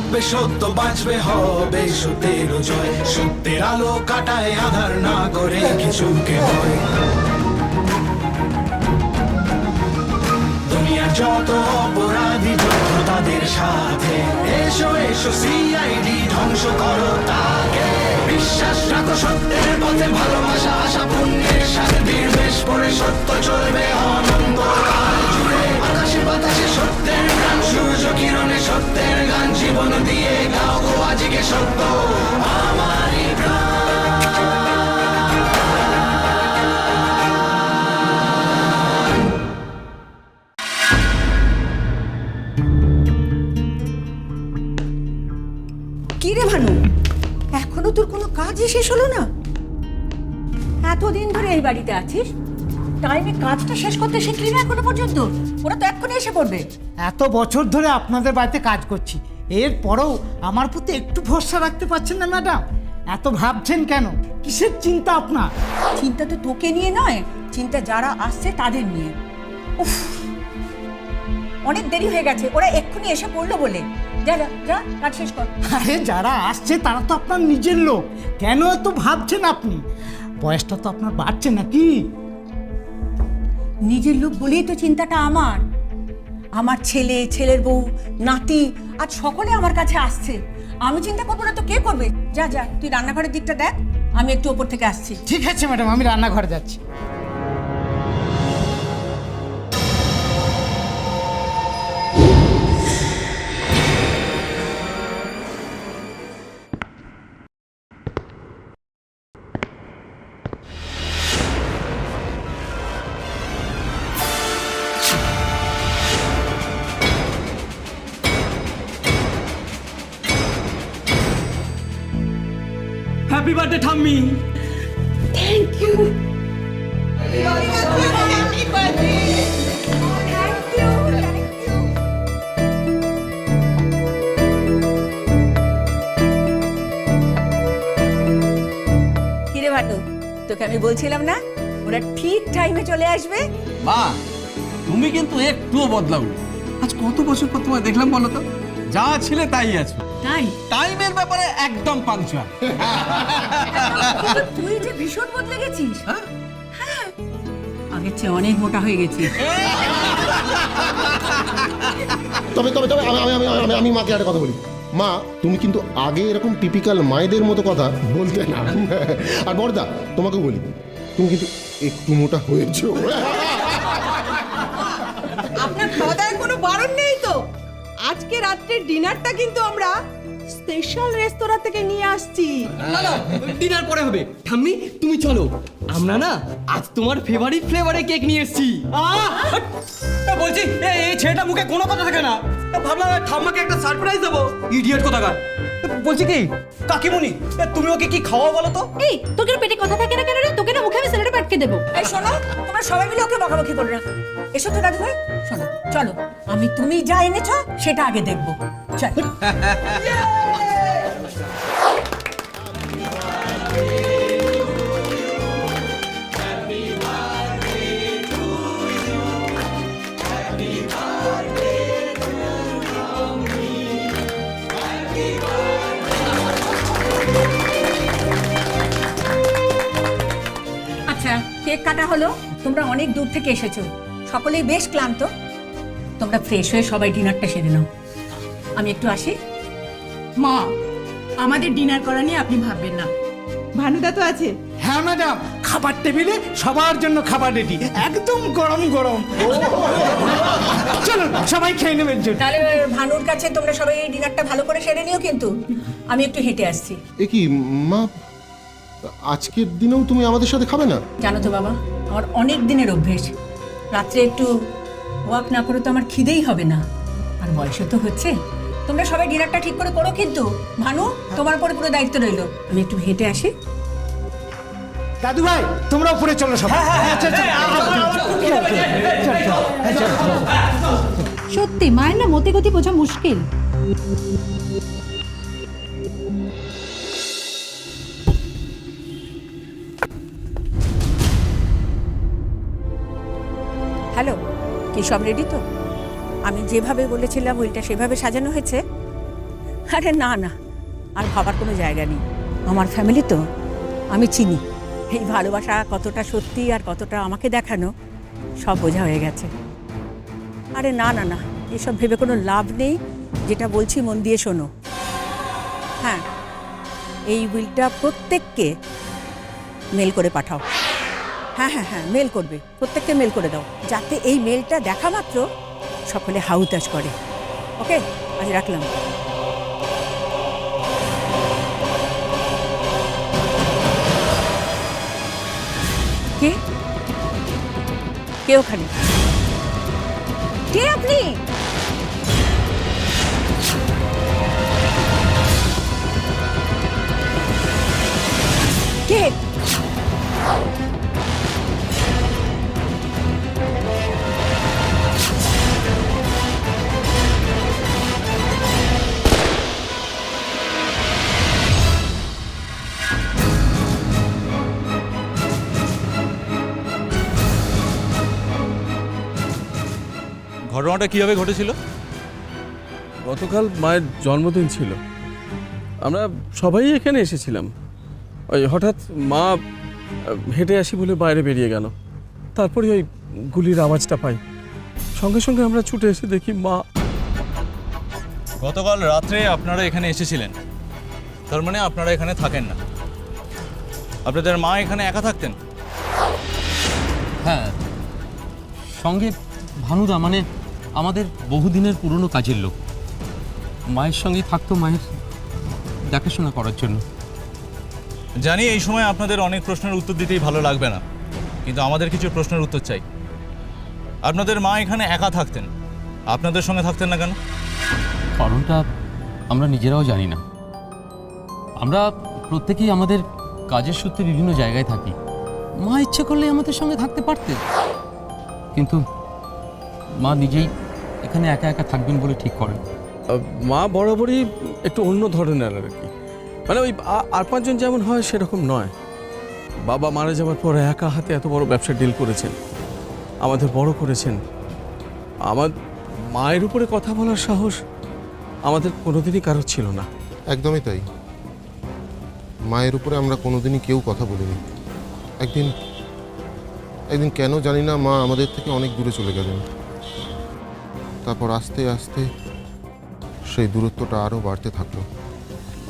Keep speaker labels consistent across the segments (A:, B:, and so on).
A: থাকবে সত্য, বাঁচবে হবে সত্যের জয়। সত্যের আলো কাটায় আধার, না করে কিছুকে ভয়। দুনিয়ার যত অপরাধী যত তাদের সাথে, এসো এসো সিআইডি ধ্বংস করো তাকে। বিশ্বাস রাখো সত্যের পথে, ভালোবাসা আশা পুণ্যের সাথে বীরবেশ পরে সত্য চলবে অনন্তকাল জুড়ে। আকাশে বাতাসে সত্যের গান, সূর্য কিরণে সত্যের গান। জীবন দিয়ে গাও গো আজকে সত্য আমারই প্রাণ।
B: কি রে ভানু, এখনো তোর কোনো কাজই শেষ হলো না? এতদিন ধরে এই বাড়িতে আছিস, টাইমে কাজটা শেষ করতে শিখলি না এখনো পর্যন্ত? ওরা তো এক্ষুনি এসে পড়বে।
C: এত বছর ধরে আপনাদের বাড়িতে কাজ করছি, এরপরেও আমার প্রতি একটু ভরসা রাখতে পারছেন না ম্যাডাম? এত ভাবছেন কেন? কিসের চিন্তা আপনার?
B: চিন্তা তো তোকে নিয়ে নয়, চিন্তা যারা আসছে তাদের নিয়ে। উফ, অনেক দেরি হয়ে গেছে, ওরা এক্ষুনি এসে পড়লো বলে। যা যা যা, কাজ শেষ কর।
C: আরে যারা আসছে তারা তো আপনার নিজের লোক, কেন এত ভাবছেন আপনি? বয়সটা তো আপনার বাড়ছে নাকি?
B: নিজের লোক বলেই তো চিন্তাটা আমার। আমার ছেলে, ছেলের বউ, নাতি, আজ সকলে আমার কাছে আসছে। আমি চিন্তা করবো না তো কে করবে? যা যা, তুই রান্নাঘরের দিকটা দেখ, আমি একটু ওপর থেকে আসছি।
C: ঠিক আছে ম্যাডাম, আমি রান্নাঘরে যাচ্ছি।
D: হ্যাপি বার্থডে ঠাম্মি।
B: Thank you. কিরে ভাটু, তোকে আমি বলছিলাম না ওরা ঠিক টাইমে চলে আসবে?
D: মা, তুমি কিন্তু একটুও বদলাওনি। আজ কত বছর পর তোমায় দেখলাম বলো তো? যা ছিলে তাই আছো।
B: তাই?
D: টাইমের ব্যাপারে একদম পাংচুয়াল।
B: তুই যে ভীষণ বদলে গেছিস। হ্যাঁ, আগের চেয়ে অনেক মোটা হয়ে গেছিস।
E: তবে তবে তবে আমি আমি আমি আমি মাকে একটা কথা বলি। মা, তুমি কিন্তু আগে এরকম টিপিক্যাল মায়েদের মতো কথা বলতে না। আর বড়দা, তোমাকে বলি, তুমি কিন্তু একটু মোটা হয়েছো।
F: আপনার খাওয়া দাওয়ার কোনো বারণ নেই তো? আজকে রাত্রের ডিনারটা কিন্তু আমরা স্পেশাল রেস্তোরাঁ থেকে নিয়ে আসছি।
G: না না, ডিনার পরে হবে। ঠাম্মি তুমি চলো, আমরা না আজ তোমার ফেভারিট ফ্লেভারে কেক নিয়ে এসেছি। বলছি এই ছেলেটা মুখে কোনো কথা থাকে না, ভাবলাম ঠাম্মাকে একটা সারপ্রাইজ দেবো। ইডিয়েট কোথাকার। বলছি কি কাকিমুনি, তুমি ওকে কি খাওয়া বলো তো?
H: এই তোকে পেটে কথা থাকে না কেন রে? তোকে না মুখে আমি স্যালাডে পাটকে দেবো।
B: এই শোনো, তোমরা সবাই মিলে ওকে বকাবকি করো না। এসো তো দাদু ভাই, শোনো চলো, আমি তুমি যা এনেছো সেটা আগে দেখবো। চল। আচ্ছা, কেক কাটা হলো। তোমরা অনেক দূর থেকে এসেছো, সকলেই বেশ ক্লান্ত। তোমরা ফ্রেশ হয়ে সবাই ডিনারটা সেরে নাও, আমি একটু আসি।
F: মা, আমাদের ডিনার করা নিয়ে আপনি ভাববেন না, ভানুদা তো আছে।
C: হ্যাঁ ম্যাডাম, খাবার টেবিলে সবার জন্য খাবার রেডি, একদম গরম গরম। চলুন সবাই খেয়ে নেবেন।
B: তাহলে ভানুর কাছে তোমরা সবাই এই ডিনারটা ভালো করে সেরে নিও, কিন্তু আমি একটু হেঁটে আসছি।
E: এ কি মা, আজকের দিনেও তুমি আমাদের সাথে খাবে না?
B: জানো তো বাবা, আমার অনেক দিনের অভ্যেস, রাত্রে একটু ওয়াক না করে তো আমার খিদেই হবে না। আর বয়সও তো হচ্ছে। তোমরা সবাই ডিনারটা ঠিক করে করো, কিন্তু ভানু তোমার উপরে পুরো দায়িত্ব রইলো। আমি একটু হেঁটে আসি।
C: দাদু ভাই, তোমরা উপরে চলো সবাই।
H: সত্যি মায়ের না মতি গতি বোঝা মুশকিল।
B: হ্যালো, কি সব রেডি তো? আমি যেভাবে বলেছিলাম ওইটা সেভাবে সাজানো হয়েছে? আরে না না, আর ভাবার কোনো জায়গা নেই। আমার ফ্যামিলি তো আমি চিনি। এই ভালোবাসা কতটা সত্যি আর কতটা আমাকে দেখানো সব বোঝা হয়ে গেছে। আরে না না না, এসব ভেবে কোনো লাভ নেই। যেটা বলছি মন দিয়ে শোনো। হ্যাঁ, এই উইলটা প্রত্যেককে মেল করে পাঠাও। হ্যাঁ হ্যাঁ হ্যাঁ, মেল করবে, প্রত্যেককে মেল করে দাও, যাতে এই মেলটা দেখা মাত্র সকলে হাউতাশ করে। ওকে, আজ রাখলাম। কে কে ওখানে? কে আপনি? কে?
I: ঘটনাটা কিভাবে ঘটেছিল?
D: গতকাল মায়ের জন্মদিন ছিল, আমরা সবাই এখানে এসেছিলাম। ওই হঠাৎ মা হেঁটে আসি বলে বাইরে বেরিয়ে গেল। তারপরে ওই গুলির আওয়াজটা পাই, সঙ্গে সঙ্গে আমরা ছুটে এসে দেখি মা।
I: গতকাল রাত্রে আপনারা এখানে এসেছিলেন, তার মানে আপনারা এখানে থাকেন না। আপনাদের মা এখানে একা থাকতেন?
G: হ্যাঁ, সঙ্গে ভানুদা, মানে আমাদের বহুদিনের পুরনো কাজের লোক, মায়ের সঙ্গেই থাকতো মায়ের দেখাশোনা করার জন্য।
I: জানি এই সময় আপনাদের অনেক প্রশ্নের উত্তর দিতেই ভালো লাগবে না, কিন্তু আমাদের কিছু প্রশ্নের উত্তর চাই। আপনাদের মা এখানে একা থাকতেন, আপনাদের সঙ্গে থাকতেন না কেন?
G: কারণটা আমরা নিজেরাও জানি না। আমরা প্রত্যেকেই আমাদের কাজের সূত্রে বিভিন্ন জায়গায় থাকি। মা ইচ্ছে করলে আমাদের সঙ্গে থাকতে পারতেন, কিন্তু মা নিজেই এখানে একা একা থাকবেন বলে ঠিক করেন।
D: মা বরাবরই একটু অন্য ধরনের আর কি, মানে ওই আর পাঁচজন যেমন হয় সেরকম নয়। বাবা মারা যাওয়ার পর একা হাতে এত বড় ব্যবসা ডিল করেছেন, আমাদের বড় করেছেন। আমার মায়ের উপরে কথা বলার সাহস আমাদের কোনোদিনই কারোর ছিল না।
E: একদমই তাই, মায়ের উপরে আমরা কোনোদিনই কেউ কথা বলিনি। একদিন কেন জানি না মা আমাদের থেকে অনেক দূরে চলে গেলেন। তারপর আস্তে আস্তে সেই দূরত্বটা আরও বাড়তে থাকলো।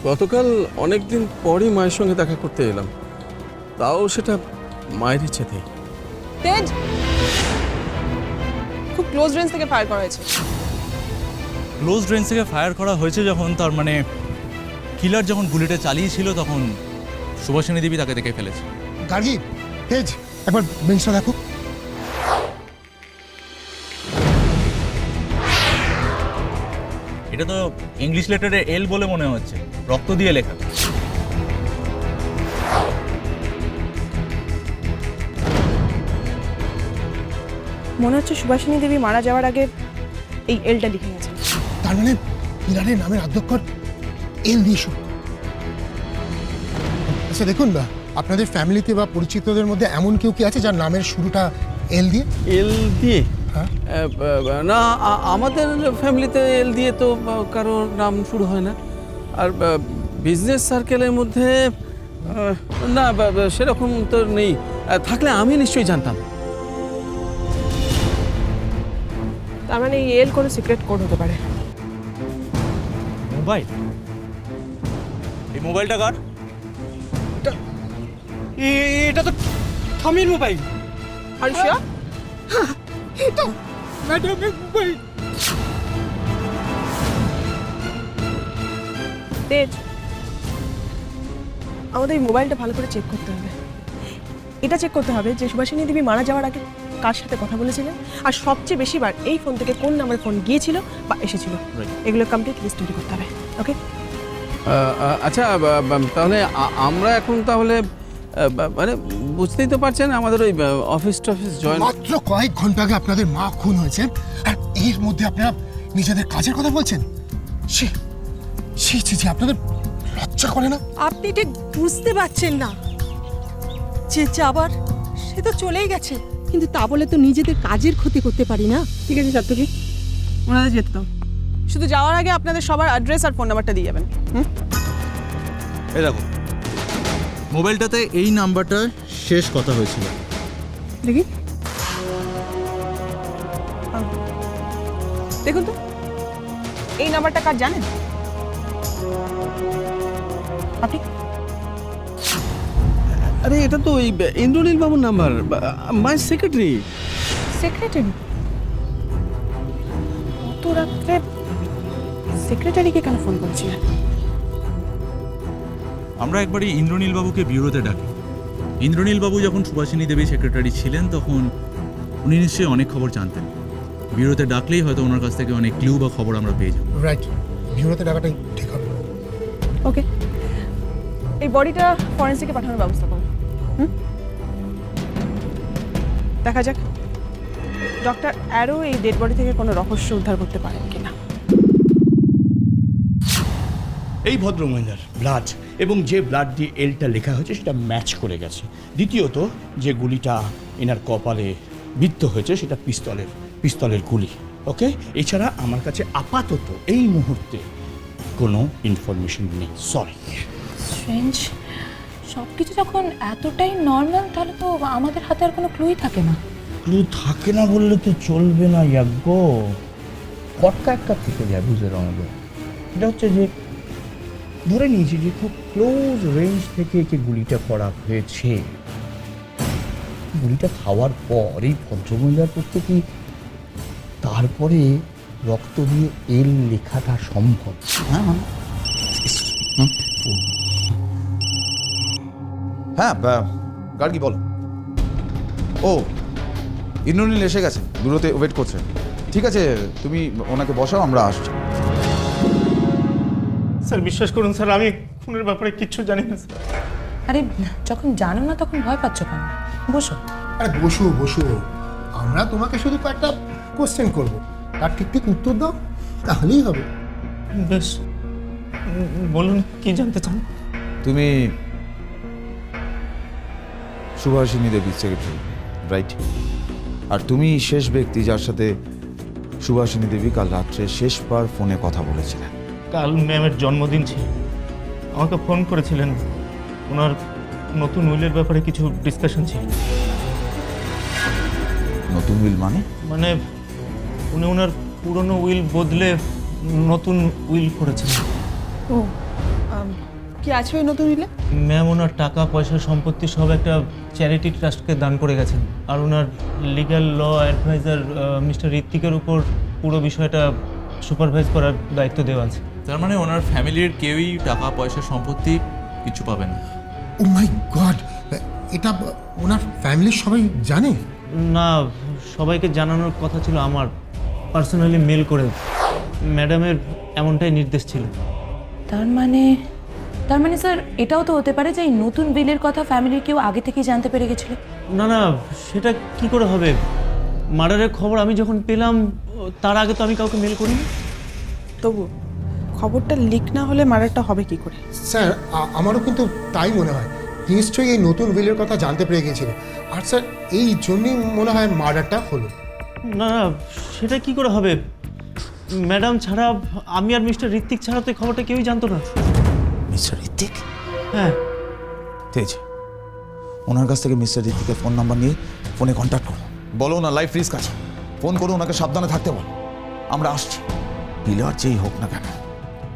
D: গতকাল অনেক দিন পরই মায়ের সঙ্গে দেখা করতে এলাম, তাও সেটা মায়ের ইচ্ছেতেই।
F: তেজ, খুব ক্লোজ রেঞ্জ থেকে ফায়ার করা হয়েছে।
I: ক্লোজ রেঞ্জ থেকে ফায়ার করা হয়েছে যখন, তার মানে কিলার যখন গুলিটা চালিয়েছিল তখন সুভাষিনী দেবী তাকে দেখে ফেলেছে।
E: গার্গী, তেজ, একবার বেঞ্চটা দেখো।
I: এটা তো ইংলিশ লেটারে এল বলে মনে হচ্ছে, রক্ত দিয়ে লেখা।
F: মনে হচ্ছে সুভাষিনী দেবী মারা যাওয়ার আগে এই এলটা লিখে গেছে।
E: তার মানে ইনারের নামের আদ্যক্ষর এল দিয়ে শুরু। আচ্ছা দেখুন না, আপনাদের ফ্যামিলিতে বা পরিচিতদের মধ্যে এমন কেউ কি আছে যার নামের শুরুটা এল দিয়ে?
D: এল দিয়ে?
E: হ্যাঁ।
D: না, আমাদের ফ্যামিলিতে এল দিয়ে তো কারোর নাম শুরু হয় না। আর বিজনেস সার্কেলের মধ্যে না, সেরকম তো নেই। থাকলে আমি নিশ্চয়ই জানতাম।
F: তার মানে এই এল কোনো সিক্রেট কোড হতে পারে।
I: মোবাইল? এই মোবাইলটা কার?
G: এটা তো ঠাম্মির মোবাইল।
F: আর শিওর? তেজ, আমাদের এই মোবাইলটা ভালো করে চেক করতে হবে। এটা চেক করতে হবে যে সুভাষিনী দেবী মারা যাওয়ার আগে কার সাথে কথা বলেছিলেন, আর সবচেয়ে বেশিবার এই ফোন থেকে কোন নাম্বার ফোন গিয়েছিল বা এসেছিল। এগুলো কমপ্লিট লিস্ট তৈরি করতে হবে। ওকে?
D: আচ্ছা, তাহলে আমরা এখন তাহলে মানে বুঝতেই তো পারছেন আমাদের ওই অফিস টফিস জয়েন।
E: মাত্র কয়েক ঘন্টা আগে আপনাদের মা খুন হয়েছে, আর এর মধ্যে আপনারা নিজেদের কাজের কথা বলছেন। ছি ছি ছি ছি, আপনাদের লজ্জা করে না?
F: আপনি ঠিক বুঝতে পারছেন না যে যাবার সে তো চলেই গেছে, কিন্তু তা বলে তো নিজেদের কাজের ক্ষতি করতে পারি না। ঠিক আছে সার্থকী, ওনাদের যেতে দাও। শুধু যাওয়ার আগে আপনাদের সবার অ্যাড্রেস আর ফোন নাম্বারটা দিয়ে যাবেন।
I: এই দেখো, মোবাইলটাতে এই নাম্বারটা শেষ কথা হয়েছিল।
F: দেখি, দেখুন তো এই নাম্বারটা কার জানেন আপনি?
D: আরে এটা তো ওই ইন্দ্রনীল বাবুর নাম্বার, মাই সেক্রেটারি।
F: সেক্রেটারি? গত রাত্রে সেক্রেটারিকে কেন ফোন করছিলেন?
I: আমরা একবারই ইন্দ্রনীল বাবুকে ব্যুরোতে ডাকি। ইন্দ্রনীল বাবু যখন সুভাষিনী দেবী সেক্রেটারি ছিলেন তখন উনি নিশ্চয়ই অনেক খবর জানতেন। ব্যুরোতে ডাকলেই হয়তো ওনার কাছ থেকে অনেক ক্লু বা খবর আমরা পেয়ে যাব।
E: রাইট, ভিউতে টাকাটাই ঠিক হবে।
F: ওকে, এই বডিটা ফরেন্সিকে পাঠানোর ব্যবস্থা করুন। দেখা যাক ডক্টর অ্যারো এই ডেড বডি থেকে কোনো রহস্য উদ্ধার করতে পারেন কিনা।
J: এই ভদ্রমহিলার ব্লাড এবং যে ব্লাড দিয়ে এলটা লেখা হয়েছে সেটা ম্যাচ করে গেছে। দ্বিতীয়ত, যে গুলিটা এনার কপালে বিদ্ধ হয়েছে সেটা পিস্তলের গুলি। ওকে, এছাড়া আমার কাছে আপাতত এই মুহূর্তে কোনো ইনফরমেশন নেই। সরি।
H: স্ট্রেঞ্জ, সব কিছু যখন এতটাই নর্মাল তাহলে তো আমাদের হাতে আর কোনো ক্লুই থাকে না।
J: ক্লু থাকে না বললে তো চলবে না ইয়াজ্ঞ, কটকা একটা থেকে যায় বুঝে আমাদের। এটা হচ্ছে যে ধরে নিয়েছি যে খুব ক্লোজ রেঞ্জ থেকে একে গুলিটা করা হয়েছে। গুলিটা খাওয়ার পর এই ভদ্রমহিলার পক্ষে কি তারপরে রক্ত দিয়ে এল লেখাটা সম্ভব?
K: হ্যাঁ, গার্গী বলো। ও, ইন্দ্রনীল এসে গেছে, দূরতে ওয়েট করছে। ঠিক আছে, তুমি ওনাকে বসাও, আমরা আসছি।
G: স্যার বিশ্বাস করুন স্যার, আমি খুনের ব্যাপারে কিচ্ছু জানি না স্যার।
H: আরে যখন জানো না তখন ভয় পাচ্ছ কেন? বসো।
E: আরে বসো বসো, আমরা তোমাকে শুধু কয়েকটা কোশ্চেন করব, তার ঠিক ঠিক উত্তর দাও, তাহলেই হবে।
G: বেশ, বলুন কি জানতে চান?
K: তুমি সুভাষিনী দেবীর সেক্রেটারি, রাইট? আর তুমি শেষ ব্যক্তি যার সাথে সুভাষিনী দেবী কাল রাত্রে শেষবার ফোনে কথা বলেছিলেন।
G: কাল ম্যামের জন্মদিন ছিল, আমাকে ফোন করেছিলেন। ওনার নতুন উইলের ব্যাপারে কিছু ডিসকাশন ছিল।
K: নতুন উইল মানে?
G: মানে উনি ওনার পুরনো উইল বদলে নতুন উইল করেছেন।
F: ও, কি আছে ওই নতুন উইলে?
G: ম্যাম ওনার টাকা পয়সা সম্পত্তি সব একটা চ্যারিটি ট্রাস্টকে দান করে গেছেন। আর ওনার লিগ্যাল ল অ্যাডভাইজার মিস্টার ঋত্বিকের উপর পুরো বিষয়টা সুপারভাইজ করার দায়িত্ব দেওয়া আছে।
I: তার মানে ওনার ফ্যামিলির কেউই টাকা পয়সা সম্পত্তি কিছু পাবেন না।
E: ও মাই গড, এটা ওনার ফ্যামিলির সবাই জানে?
G: না, সবাইকে জানানোর কথা ছিল আমার, পার্সোনালি মেল করে। ম্যাডামের এমনটাই নির্দেশ ছিল।
H: তার মানে স্যার এটাও তো হতে পারে যে এই নতুন বিলের কথা ফ্যামিলির কেউ আগে থেকেই জানতে পেরে গেছিল।
G: না না, সেটা কি করে হবে? মার্ডারের খবর আমি যখন পেলাম তার আগে তো আমি কাউকে মেল করিনি।
F: তবু খবরটা লিক না হলে মার্ডারটা হবে কি করে?
E: স্যার, আমারও কিন্তু তাই মনে হয়। নিশ্চয়ই এই নতুন উইলের কথা জানতে পেরে গিয়েছিল, আর স্যার এই জন্যই মনে হয় মার্ডারটা হলো।
G: না না, সেটা কি করে হবে? ম্যাডাম ছাড়া, আমি আর মিস্টার ঋত্বিক ছাড়া তো এই খবরটা কেউই জানতো না।
K: মিস্টার ঋত্বিক?
G: হ্যাঁ।
K: তেজ, ওনার কাছ থেকে মিস্টার ঋত্বিকের ফোন নাম্বার নিয়ে ফোনে কন্ট্যাক্ট করো। বলো ওনার লাইফ রিস্ক আছে, ফোন করে ওনাকে সাবধানে থাকতে বলো। আমরা আসছি। পিলার যেই হোক না কেন,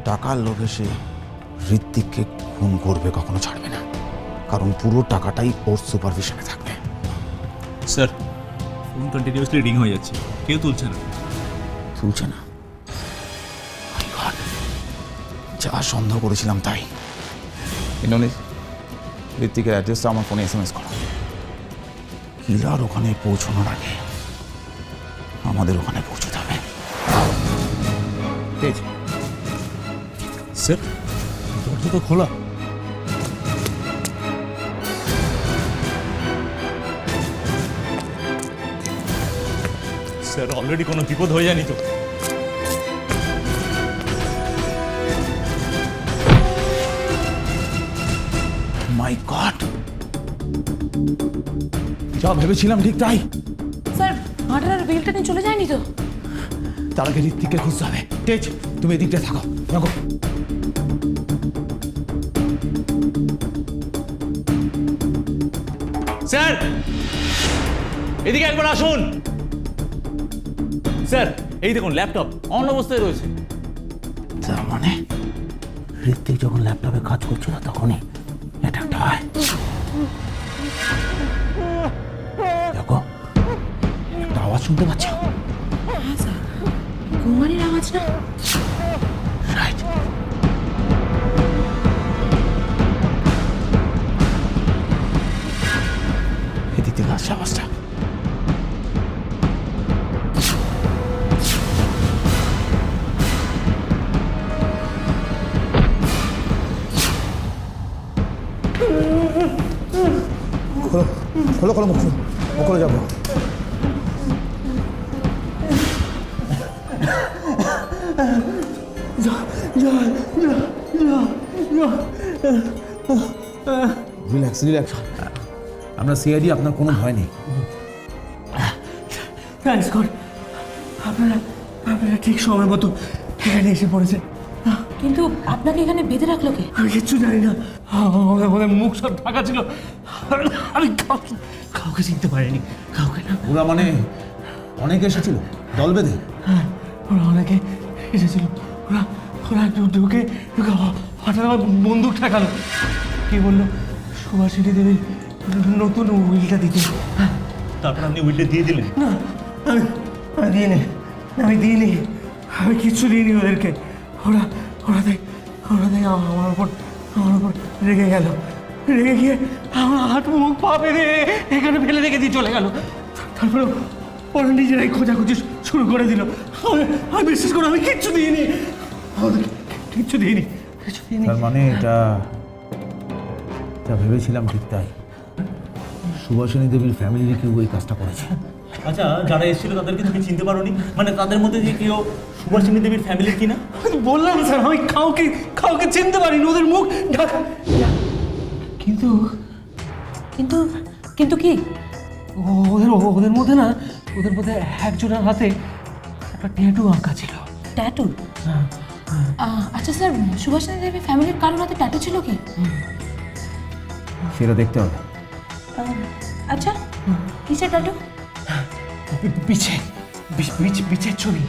K: টাকার লোভে সে ঋত্বিককে খুন করবে, কখনো ছাড়বে না। কারণ পুরো টাকাটাই ওর সুপারভিশনে থাকবে।
I: স্যার, ফোন কন্টিনিউয়াসলি রিং হয়ে যাচ্ছে, কেউ তুলছে না।
K: তুলছে না? My God! যা সন্দেহ করেছিলাম তাই। ইন্দ্রনীল, ঋত্বিকের অ্যাড্রেসটা আমার ফোনে SMS করো। কিলার ওখানে পৌঁছানোর আগে আমাদের ওখানে পৌঁছতে হবে।
I: স্যার, দরজা তো খোলা। স্যার, অলরেডি কোনো বিপদ হয়ে যায়নি তো?
K: মাই গড, যা ভেবেছিলাম ঠিক তাই।
H: স্যার মার্ডারের বিলটা নিয়ে চলে যায়নি তো?
K: তার আগে ঋত্বিককে খুঁজতে হবে। তেজ, তুমি এদিকটা থাকো, রাখো।
I: স্যার, এদিকে একবার আসুন। স্যার, এই দেখুন ল্যাপটপ অন অবস্থায় রয়েছে।
K: তার মানে ঋত্বিক যখন ল্যাপটপে কাজ করছিল তখনই অ্যাটাকটা হয়। দেখো, একটা আওয়াজ শুনতে পাচ্ছ?
H: হ্যাঁ স্যার, ঘুমানির আওয়াজ না?
K: রাইট। এদিক থেকে আসছে আওয়াজটা। খোলো খোলো মুখ খোলো, মুখ খোলো, যাবো। রিল্যাক্স রিল্যাক্স, আমরা সিআইডি, আপনার কোনো ভয় নেই।
G: থ্যাংকস গড, আপনারা ঠিক সময় মতো এখানে এসে পড়েছেন।
H: কিন্তু আপনাকে এখানে বেঁধে রাখলো কে?
G: আমি কিচ্ছু জানি না, ওদের মুখ সব ঢাকা ছিল। আমি কাউকে চিনতে পারিনি, কাউকে না।
K: ওরা মানে অনেকে এসেছিল দল বেঁধে?
G: হ্যাঁ, ওরা অনেকে এসেছিল। ওরা ওরা ঢুকে ঢুকে হঠাৎ আমার বন্দুক ঠেকালো। কি বললো সুভাষিনী দেবীর নতুন উইলটা দিতে।
I: তারপর আপনি উইলটা দিয়ে দিলেন?
G: না, আমি আমি দিইনি, আমি দিইনি, আমি কিচ্ছু দিইনি ওদেরকে। ওরা ওরা দেখ আমার উপর রেগে গেল, রেগে গিয়ে আমার হাত মুখ পা বেঁধে এখানে ফেলে রেখে দিয়ে চলে গেল। তারপরে ওরা নিজেরাই খোঁজাখুঁজি শুরু করে দিল। আমি বিশ্বাস করো, আমি কিচ্ছু দিইনি, কিচ্ছু দিইনি।
K: তার মানে এটা যা ভেবেছিলাম ঠিক তাই, সুভাষিনী দেবীর ফ্যামিলির কেউ এই কাজটা করেছে।
I: আচ্ছা, যারা এসেছিল তাদেরকে তুমি চিনতে পারোনি? মানে তাদের মধ্যে যে কেউ সুভাষিনী দেবীর ফ্যামিলির কিনা?
G: আমি বললাম স্যার, আমি কাউকে চিনতে পারিনি, ওদের মুখ ঢাকা। কিন্তু
H: কিন্তু কিন্তু কি?
G: ওদের মধ্যে না, ওদের মধ্যে একজনের হাতে একটা ট্যাটু আঁকা ছিল।
H: ট্যাটু? আচ্ছা স্যার, সুভাষিনী দেবী ফ্যামিলির কারোর হাতে ট্যাটু ছিল কি?
K: সেটা দেখতে হবে।
H: আচ্ছা, কিসের ট্যাটু?
G: পিছের ছবি।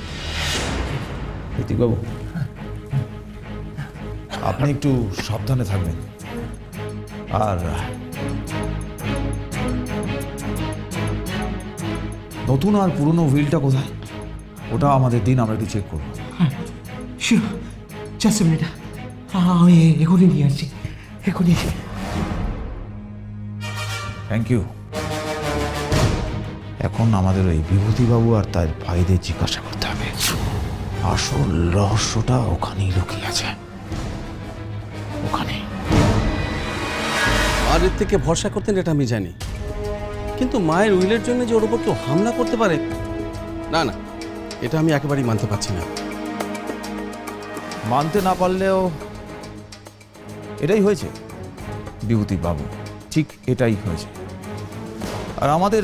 K: ঋতিকবাবু, আপনি একটু সাবধানে থাকবেন। আর নতুন আর পুরনো হুইলটা কোথায়, ওটা আমাদের দিন, আমরা একটু চেক করবো।
G: শিওর, জাস্ট এ মিনিট, আমি এখনই নিয়ে আসছি, এখনই।
K: Thank you. এখন আমাদের ওই বিভূতিবাবু আর তার ভাইদের জিজ্ঞাসা করতে হবে, আসল রহস্যটা ওখানেই লুকিয়ে আছে, ওখানে।
D: আর এর থেকে ভরসা করতেন এটা আমি জানি, কিন্তু মায়ের উইলের জন্য যে ওর উপর কেউ হামলা করতে পারে, না না, এটা আমি একেবারেই মানতে পারছি না।
K: মানতে না পারলেও এটাই হয়েছে বিভূতিবাবু, ঠিক এটাই হয়েছে। আর আমাদের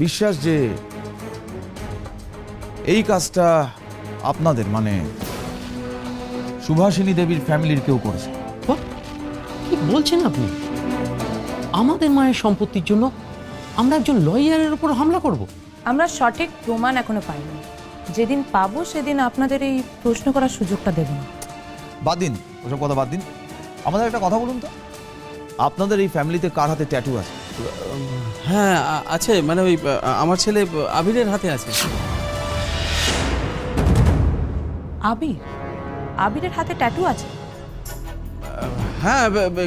K: বিশ্বাস যে এই কাজটা আপনাদের মানে সুভাষিনী দেবীর ফ্যামিলির কেউ করেছে।
L: কি বলছেন আপনি? আমাদের মায়ের সম্পত্তির জন্য আমরা একজন লয়ারের উপর হামলা করব?
H: আমরা সঠিক প্রমাণ এখনো পাইনি, যেদিন পাবো সেদিন আপনাদের এই প্রশ্ন করার সুযোগটা দেব না।
K: বাদ দিন ওসব কথা, বাদ দিন। আমাদের একটা কথা বলুন তো, আপনাদের এই ফ্যামিলিতে কার হাতে ট্যাটু আছে?
D: হ্যাঁ আছে, মানে ওই আমার ছেলে আবিরের হাতে আছে।
H: আবিরের হাতে ট্যাটু আছে?
D: হ্যাঁ,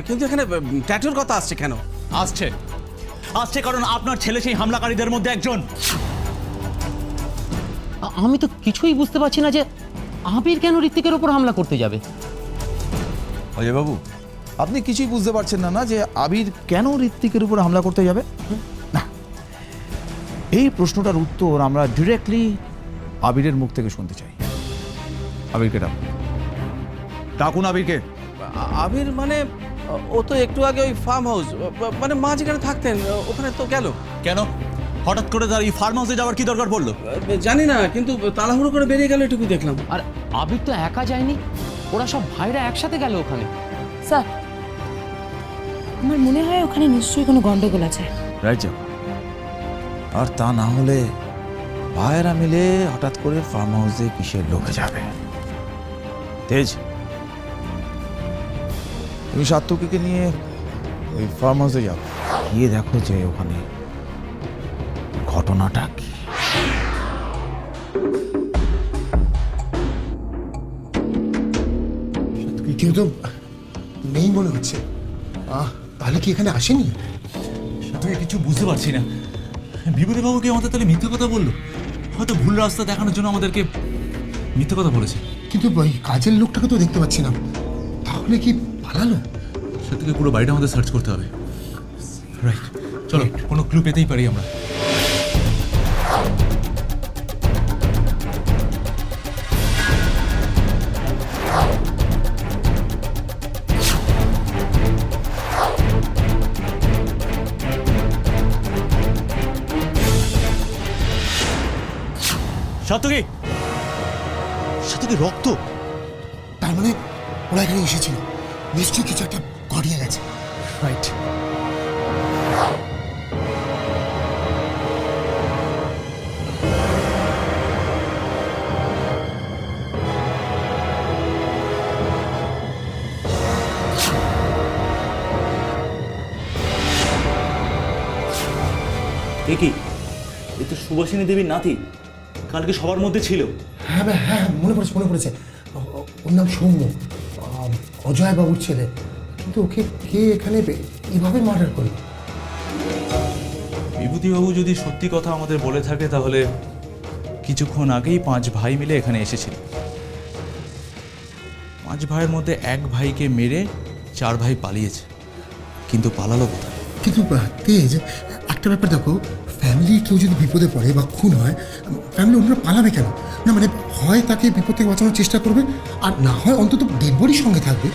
D: কিন্তু এখানে ট্যাটুর কথা আসছে কেন?
I: আসছে কারণ আপনার ছেলে সেই হামলাকারীদের মধ্যে একজন।
L: আমি তো কিছুই বুঝতে পারছি না যে আবির কেন ঋত্বিকের উপর হামলা করতে যাবে।
K: অজয় বাবু, আপনি কিছুই বুঝতে পারছেন না যে আবির কেন ঋত্বিকের উপর হামলা করতে যাবে? না, এই প্রশ্নটার উত্তর আমরা ডিরেক্টলি আবিরের মুখ থেকে শুনতে চাই। আবিরকে ডাকুন, আবিরকে।
D: আবির মানে ও তো একটু আগে ওই ফার্ম হাউস, মানে মা যেখানে থাকতেন ওখানে তো গেল।
I: কেন
K: হঠাৎ করে তার এই ফার্ম হাউসে যাওয়ার কি দরকার পড়লো?
D: জানি না, কিন্তু তাড়াহুড়ো করে বেরিয়ে গেল এটুকু দেখলাম।
L: আর আবির তো একা যায়নি, ওরা সব ভাইরা একসাথে গেল ওখানে।
H: স্যার, আমার মনে হয় ওখানে নিশ্চয়ই কোনো গন্ডগোল আছে।
K: রাইট যাও। আর তা না হলে ভাইয়েরা মিলে হঠাৎ করে ফার্ম হাউসে কিসের লোভে যাবে? তেজ, তুমি সাত্তকীকে নিয়ে ওই ফার্ম হাউসে যাও, গিয়ে দেখো যে ওখানে ঘটনাটা কি।
E: কেউ তো নেই মনে হচ্ছে। তাহলে কি এখানে আসেনি?
I: তুই কিছু বুঝতে পারছি না। বিভূতিবাবু কি আমাদের তাহলে মিথ্যে কথা বললো? হয়তো ভুল রাস্তা দেখানোর জন্য আমাদেরকে মিথ্যে কথা বলেছে।
E: কিন্তু ওই কাজের লোকটাকে তো দেখতে পাচ্ছি না, তাহলে কি পালালো?
I: সেটাকে পুরো বাড়িটা আমাদের সার্চ করতে হবে। রাইট, চলো, কোনো ক্লু পেতেই পারি আমরা।
K: সাত্তকী, সাত্তকী, রক্ত!
E: তার মানে ওরা এখানে এসেছিল, নিশ্চয়ই কিছু একটা ঘটিয়ে গেছে।
I: রাইট।
K: এ কি? এ তো সুভাষিনী দেবীর নাতি, কালকে সবার মধ্যে ছিল।
E: হ্যাঁ ভাই, হ্যাঁ, মনে পড়েছে। ওর নাম সৌম্য, অজয় বাবুর ছেলে। কিন্তু ওকে কে এখানে এইভাবে মার্ডার করলো?
I: বিভূতিবাবু যদি সত্যি কথা আমাদের বলে থাকে, তাহলে কিছুক্ষণ আগেই 5 ভাই মিলে এখানে এসেছিল। 5 ভাইয়ের মধ্যে এক ভাইকে মেরে 4 ভাই পালিয়েছে, কিন্তু পালালো কোথায়?
E: কিন্তু তেজ, একটা ব্যাপার দেখো, ফ্যামিলির কেউ যদি বিপদে পড়ে বা খুন হয়, ফ্যামিলি অন্যরা পালাবে কেন? না মানে হয় তাকে বিপদ থেকে বাঁচানোর চেষ্টা করবে, আর না হয় অন্তত ডেড বডির সঙ্গে থাকবে।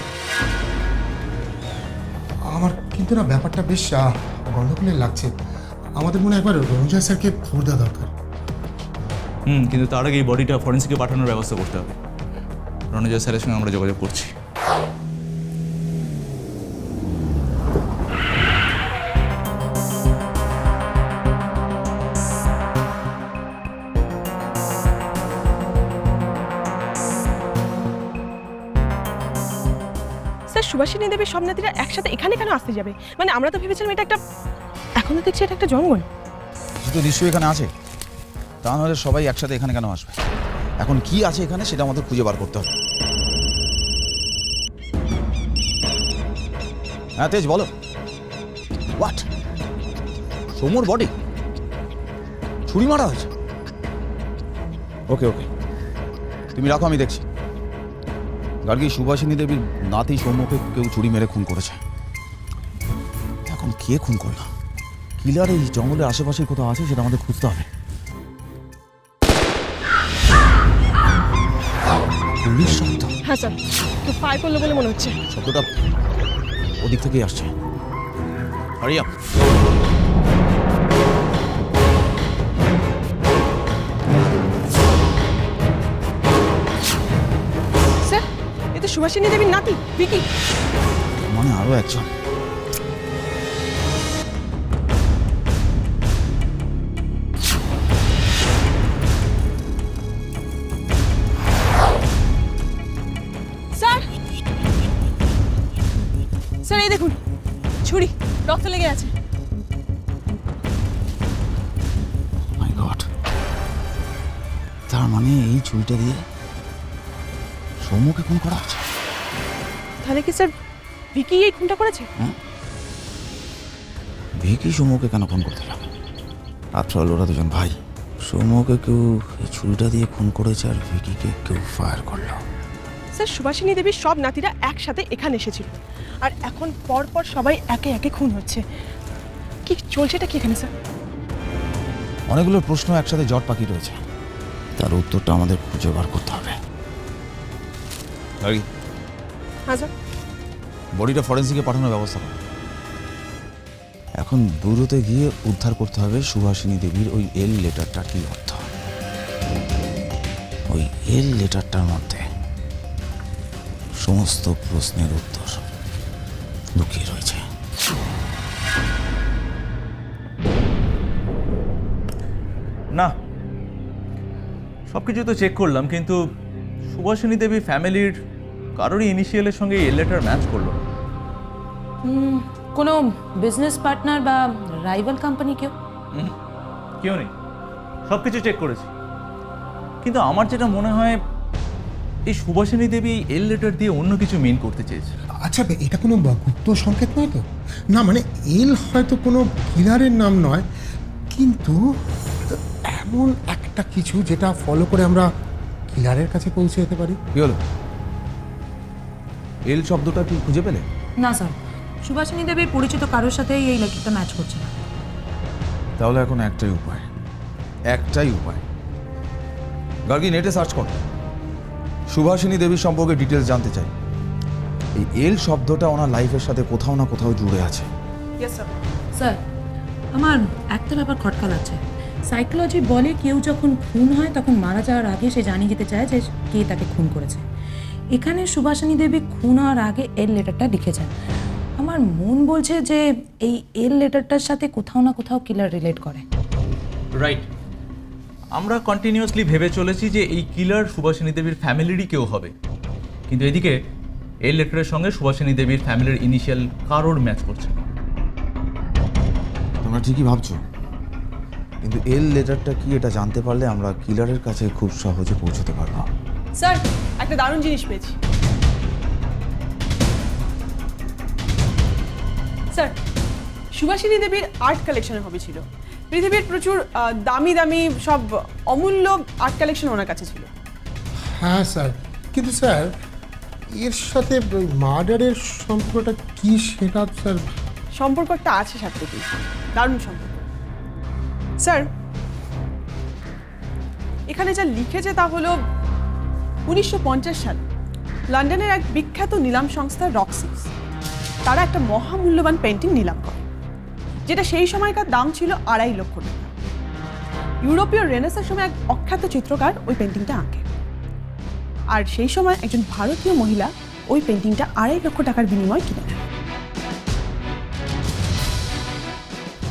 E: আমার কিন্তু না ব্যাপারটা বেশ গন্ডগোলের লাগছে। আমাদের মনে হয় একবার রঞ্জয় স্যারকে খবর দেওয়া দরকার।
I: কিন্তু তার আগে এই বডিটা ফরেন্সিকে পাঠানোর ব্যবস্থা করতে হবে। রণজয় স্যারের সঙ্গে আমরা যোগাযোগ করছি।
F: স্যার, সুভাষিনী দেবীর সব নাতিরা একসাথে এখানে কেন আসতে যাবে? মানে আমরা তো ভেবেছিলাম এটা একটা, এখন তো দেখছি এটা একটা জঙ্গল।
K: কিছু তো নিশ্চয়ই এখানে আছে, তা নাহলে সবাই একসাথে এখানে কেন আসবে? এখন কি আছে এখানে সেটা আমাদের খুঁজে বার করতে হবে। হ্যাঁ তেজ, বলো। হোয়াট? সৌম্যর বডি ছুরি মারা হয়েছে? ওকে, তুমি রাখো, আমি দেখছি। গার্গী, সুভাষিনী দেবীর নাতি সৌম্যকে কেউ ছুরি মেরে খুন করেছে। এখন কে খুন করলো? কিলার এই জঙ্গলের আশেপাশে কোথাও আছে, সেটা আমাদের খুঁজতে হবে। পুলিশ শব্দ?
F: হ্যাঁ স্যার, তো ফায়ার করলো বলে মনে হচ্ছে।
K: শব্দটা ওদিক থেকেই আসছে। Hurry up.
F: স্যার, এ তো সুভাষিনী দেবীর নাতি ভিকি।
K: মানে আরো একজন।
F: স্যার, এই দেখুন, ছুরি, রক্ত লেগে আছে।
K: মাই গড, তার মানে এই ছুরিটা দিয়ে সৌম্যকে খুন করা আছে।
F: তাহলে কি স্যার ভিকি এই খুনটা করেছে?
K: ভিকি সৌম্যকে কেন খুন করতে যাবে? আফটার অল ওরা দুজন ভাই। সৌম্যকে কেউ এই ছুরিটা দিয়ে খুন করেছে, আর ভিকিকে কেউ ফায়ার করলো।
F: স্যার, সুভাষিনী দেবীর সব নাতিরা একসাথে এখানে এসেছিল, আর এখন পরপর সবাই একে একে খুন হচ্ছে। কি চলছে এটা কি এখানে স্যার?
K: অনেকগুলো প্রশ্ন একসাথে জট পাখি রয়েছে, তার উত্তরটা আমাদের খুঁজে বার করতে হবে।
F: হ্যাঁ স্যার।
K: বডিটা ফরেন্সিকে পাঠানোর ব্যবস্থা করো। এখন ব্যুরোতে গিয়ে উদ্ধার করতে হবে সুভাষিনী দেবীর ওই এল লেটারটা কি অর্থ। ওই এল লেটারটার মধ্যে সমস্ত প্রশ্নের উত্তর লুকিয়ে রয়েছে।
M: না, সব কিছু তো চেক করলাম, কিন্তু সুভাষিনী দেবী ফ্যামিলির কারোরই ইনিশিয়ালের সঙ্গে এই লেটার ম্যাচ করলো না।
H: কোনো বিজনেস পার্টনার বা রাইভাল কোম্পানি কেউ?
M: কেউ নেই, সব কিছু চেক করেছি। কিন্তু আমার যেটা মনে হয় এই সুভাষিনী দেবী এল লেটার দিয়ে অন্য কিছু মিন করতে চেয়েছে।
E: আচ্ছা, এটা কোনো গুপ্ত সংকেত নয় তো? না মানে এল হয়তো কোনো কিলারের নাম নয়, কিন্তু এমন একটা কিছু যেটা ফলো করে আমরা কিলারের কাছে পৌঁছে যেতে পারি।
K: কি হলো, এল শব্দটা কি খুঁজে পেলে?
H: না স্যার, সুভাষিনী দেবীর পরিচিত কারোর সাথেই এই লেটারটা ম্যাচ করছে না।
K: তাহলে এখন একটাই উপায়, গার্গী নেটে সার্চ কর, সুভাষিনী দেবীর সম্পর্কে ডিটেলস জানতে চাই। এই এল শব্দটা ওনার লাইফের সাথে কোথাও না কোথাও জুড়ে আছে।
H: স্যার, আমার একটা ব্যাপার খটকা লাগছে। সাইকোলজি বলে কেউ যখন খুন হয় তখন মারা যাওয়ার আগে সে জানিয়ে যেতে চায় যে কে তাকে খুন করেছে। এখানে সুভাষিনী দেবী খুন হওয়ার আগে এল লেটারটা লিখেছেন। আমার মন বলছে যে এই এল লেটারটার সাথে কোথাও না কোথাও কিলার রিলেট করে।
M: রাইট, আমরা কন্টিনিউয়াসলি ভেবে চলেছি যে এই কিলার সুভাষিনী দেবীর ফ্যামিলিরই কেউ হবে, কিন্তু এদিকে এই লেটারের সঙ্গে সুভাষিনী দেবীর ফ্যামিলির ইনিশিয়াল কারোর ম্যাচ করছে না।
K: তোমরা ঠিকই ভাবছো, কিন্তু এল লেটারটা কি এটা জানতে পারলে আমরা কিলারের কাছে খুব সহজে পৌঁছতে পারবো।
F: স্যার, একটা দারুণ জিনিস পেয়েছি। স্যার, সুভাষিনী দেবীর আর্ট কালেকশনের হবি ছিল। পৃথিবীর প্রচুর দামি দামি সব অমূল্য আর্ট কালেকশন ওনার কাছে ছিল।
E: হ্যাঁ স্যার, কিন্তু স্যার এর সাথে মার্ডারের সম্পর্কটা কি সেটা স্যার।
F: সম্পর্ক একটা আছে সাথে, দারুণ সম্পর্ক। স্যার, এখানে যা লিখেছে তা হলো 1950 সালে লন্ডনের এক বিখ্যাত নিলাম সংস্থা রক্সিস তারা একটা মহামূল্যবান পেন্টিং নিলাম করে, যেটা সেই সময়কার দাম ছিল 2.5 লক্ষ টাকা। ইউরোপীয় রেনেসাঁর সময় এক অখ্যাত চিত্রকার ওই পেন্টিংটা আঁকে, আর সেই সময় একজন ভারতীয় মহিলা ওই পেন্টিংটা 2.5 লক্ষ টাকার বিনিময়ে কিনে নেয়।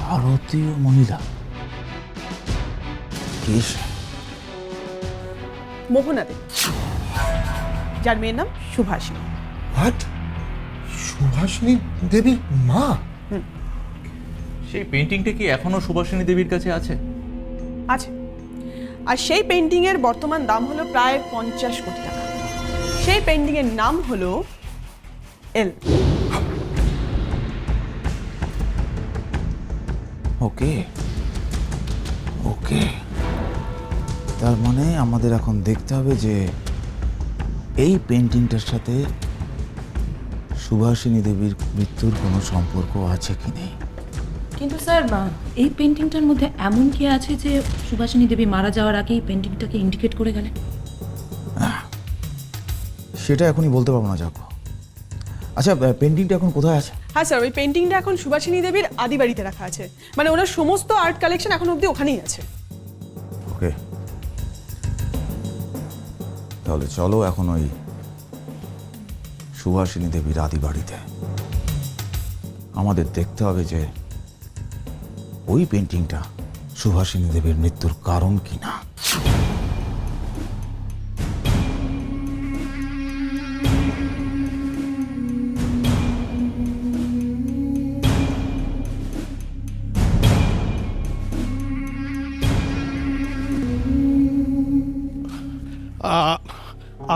K: ভারতীয় মহিলা?
F: মোহনা দেবী, যার মেয়ের নাম সুভাষিনী।
E: হোয়াট? সুভাষিনী দেবীর মা?
M: সেই পেন্টিংটা কি এখনো সুভাষিনী দেবীর কাছে আছে?
F: আছে, আর সেই পেন্টিং এর বর্তমান দাম হলো প্রায় 50 কোটি টাকা। সেই পেন্টিং এর নাম হলো এল।
K: ওকে ওকে, তার মানে আমাদের এখন দেখতে হবে যে এই পেন্টিংটার সাথে সুভাষিনী দেবীর মৃত্যুর কোনো সম্পর্ক আছে কি নেই।
H: কিন্তু স্যার, এই পেন্টিংটার মধ্যে এমন কি আছে যে সুভাষিনী দেবী মারা যাওয়ার আগে এই পেন্টিংটাকে ইন্ডিকেট করে গেলেন?
K: সেটা এখনই বলতে পারবো না, যাকো। আচ্ছা, পেন্টিংটা এখন কোথায় আছে?
F: হ্যাঁ স্যার, ওই পেন্টিংটা এখন সুভাষিনী দেবীর আদি বাড়িতে রাখা আছে, মানে ওনার সমস্ত আর্ট কালেকশন এখন অবধি ওখানেই আছে।
K: ওকে, তাহলে চলো এখন ওই সুভাষিনী দেবীর আদি বাড়িতে। আমাদের দেখতে হবে যে ওই পেন্টিংটা সুভাষিনী দেবীর মৃত্যুর কারণ কিনা।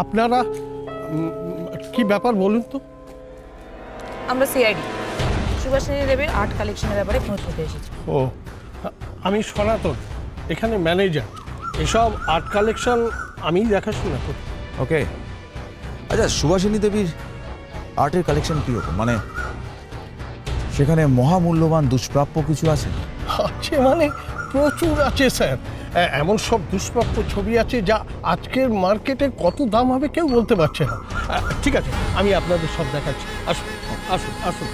J: আপনারা কি ব্যাপার বলুন তো?
H: আমরা সিআইডি সুভাষিনী দেবীর আর্ট কালেকশনের ব্যাপারে খোঁজ নিতে এসেছি।
J: ও, আমি সনাতন, এখানে ম্যানেজার। এসব আর্ট কালেকশন আমিই দেখাশোনা করি।
K: ওকে, আচ্ছা, সুভাষিনী দেবীর আর্টের কালেকশন কীরকম? মানে সেখানে মহামূল্যবান দুষ্প্রাপ্য কিছু আছে?
J: আছে মানে প্রচুর আছে স্যার। এমন সব দুষ্প্রাপ্য ছবি আছে যা আজকের মার্কেটে কত দাম হবে কেউ বলতে পারছে না। ঠিক আছে, আমি আপনাদের সব দেখাচ্ছি। আসুন আসুন আসুন।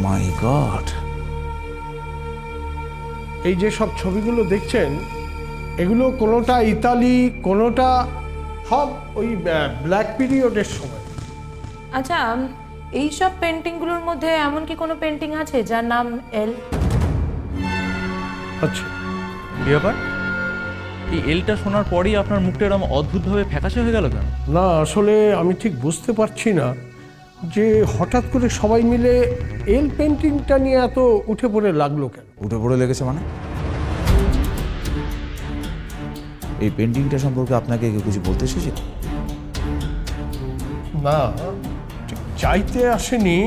K: মাই গড,
J: এই যে সব ছবিগুলো দেখছেন, এগুলো কোনোটা ইতালি, কোনোটা সব ওই ব্ল্যাক পিরিয়ডের সময়।
H: আচ্ছা, এই সব পেন্টিংগুলোর মধ্যে এমন কি কোনো পেন্টিং আছে যার নাম এল?
J: আচ্ছা,
M: কি ব্যাপার? এই এলটা শোনার পরেই আপনার মুখটা এরকম অদ্ভুতভাবে ফ্যাকাশে হয়ে গেল কেন?
J: না আসলে আমি ঠিক বুঝতে পারছি না যে হঠাৎ করে সবাই মিলে এল পেন্টিংটা নিয়ে এত উঠে পড়ে লাগলো কেন।
K: উঠে পড়ে লেগেছে মানে? এই পেন্টিংটা সম্পর্কে আপনাকে কেউ কিছু বলতে এসেছিল?
J: না, ঠিক চাইতে আসেনি,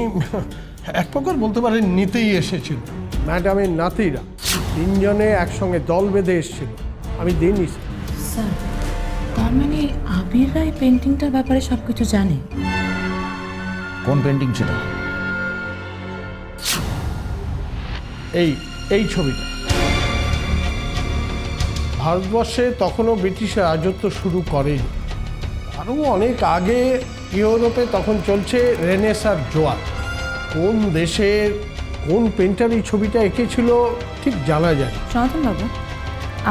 J: এক প্রকার বলতে পারেন নিতেই এসেছিল। ম্যাডামের নাতিরা তিনজনে একসঙ্গে দল বেঁধে এসেছিল, আমি দিইনি।
H: স্যার, তার মানে আবিররা এই পেন্টিংটার ব্যাপারে সব কিছু জানে?
K: কোন পেন্টিং সেটা?
J: এই ছবিটা। ভারতবর্ষে তখনও ব্রিটিশের রাজত্ব শুরু করেনি, আরও অনেক আগে ইউরোপে তখন চলছে রেনেসার জোয়ার। কোন দেশের কোন পেন্টার এই ছবিটা এঁকেছিল ঠিক জানা যায় না।
H: সনাতনবাবু,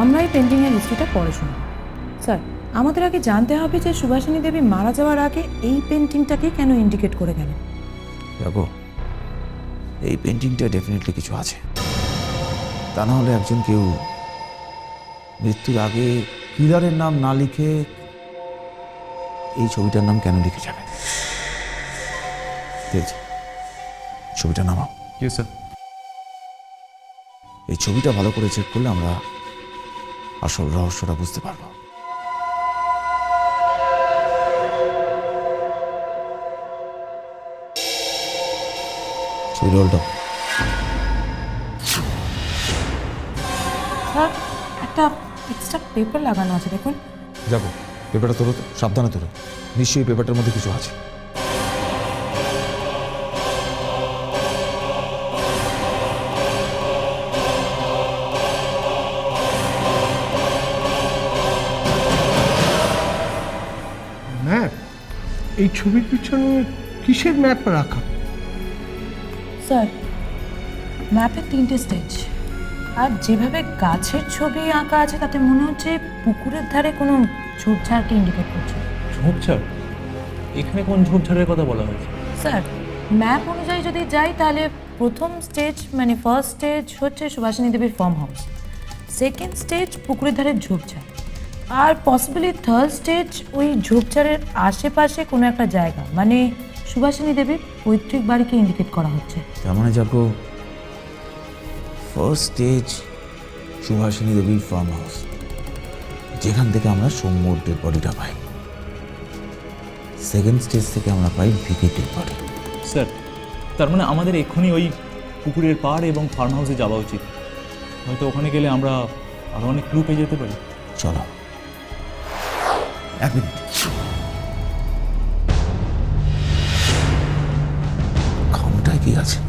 H: আমরা এই পেন্টিংয়ের হিস্ট্রিটা পড়ে শুনব। স্যার, আমাদের আগে জানতে হবে যে সুভাষিনী দেবী মারা যাওয়ার আগে এই পেন্টিংটাকে কেন ইন্ডিকেট করে গেলেন।
K: দেখো, এই পেন্টিংটা ডেফিনেটলি কিছু আছে। তা না হলে একজন কেউ মৃত্যুর আগে কিলারের নাম না লিখে এই ছবিটার নাম কেন লিখে যাবে? দেখছি, ছবিটা নামাও।
M: Yes sir.
K: এই ছবিটা ভালো করে চেক করলে আমরা আসল রহস্যটা বুঝতে পারবো। ছবি রোলটা।
H: স্যার, একটা এক্সট্রা পেপার লাগানো আছে, দেখুন।
K: যাবো, পেপারটা তোলো তো, সাবধানে তোলো। নিশ্চয়ই পেপারটার মধ্যে কিছু আছে।
J: ম্যাপ? এই ছবির পিছনে কিসের ম্যাপ রাখা?
H: স্যার, ম্যাপের 3টে স্টেজ, আর যেভাবে গাছের ছবি আঁকা আছে তাতে মনে হচ্ছে পুকুরের ধারে কোনো ঝোপঝাড়কে ইন্ডিকেট করছে।
M: ঝোপঝাড়? এখানে কোন ঝোপঝাড়ের কথা বলা হয়েছে?
H: স্যার, ম্যাপ অনুযায়ী যদি যাই তাহলে প্রথম স্টেজ মানে ফার্স্ট স্টেজ হচ্ছে সুভাষিনী দেবীর ফার্ম হাউস, সেকেন্ড স্টেজ পুকুরের ধারের ঝোপঝাড়, আর পসিবলি থার্ড স্টেজ ওই ঝোপঝাড়ের আশেপাশে কোনো একটা জায়গা, মানে সুভাষিনী দেবীর পৈতৃক বাড়িকে ইন্ডিকেট করা হচ্ছে।
K: তার মানে যাবো, ফার্স্ট স্টেজ সুভাষিনী দেবীর ফার্ম হাউস, যেখান থেকে আমরা সৌম্যর ডেড বডিটা পাই। সেকেন্ড স্টেজ থেকে আমরা পাই ভিকির ডেড বডি।
M: স্যার, তার মানে আমাদের এক্ষুনি ওই পুকুরের পাড় এবং ফার্ম হাউসে যাওয়া উচিত। হয়তো ওখানে গেলে আমরা আরও অনেক ক্লু পেয়ে যেতে পারি।
K: চলো, এক মিনিট। খামটায় কি আছে?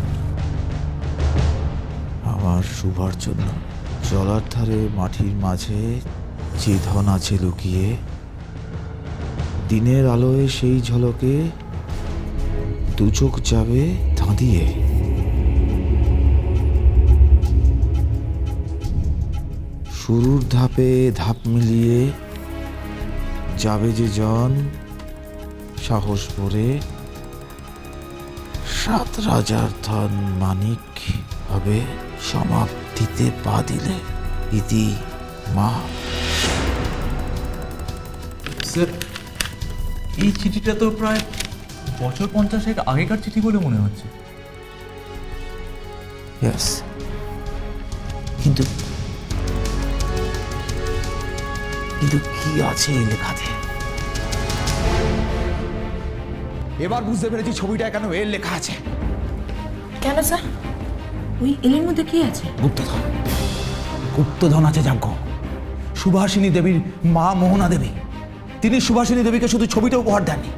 K: আমার শুভার জন্য জলার ধারে মাটির মাঝে যে ধন আছে লুকিয়ে, দিনের আলোয় সেই ঝলকে দু চোখ যাবে ধাঁধিয়ে। শুরুর ধাপে ধাপ মিলিয়ে যাবে যে জন সাহস ভরে, 7 রাজার ধন মানিক হবে সমাপ্তিতে পা দিলে ইতি মা।
M: স্যার, এই চিঠিটা তো প্রায় বছর 50 আগেকার চিঠি বলে মনে হচ্ছে।
K: ইয়েস, কিন্তু কিন্তু কি আছে এই লেখাতে? এবার বুঝতে পেরেছি ছবিটা কেন এর লেখা আছে।
H: কেন স্যার? ওই এলের মধ্যে কি আছে?
K: গুপ্তধন। গুপ্তধন আছে যাজ্ঞ। সুভাষিনী দেবীর মা মোহনা দেবী, তিনি সুভাষিনী দেবীকে শুধু ছবিটা উপহার দেননি,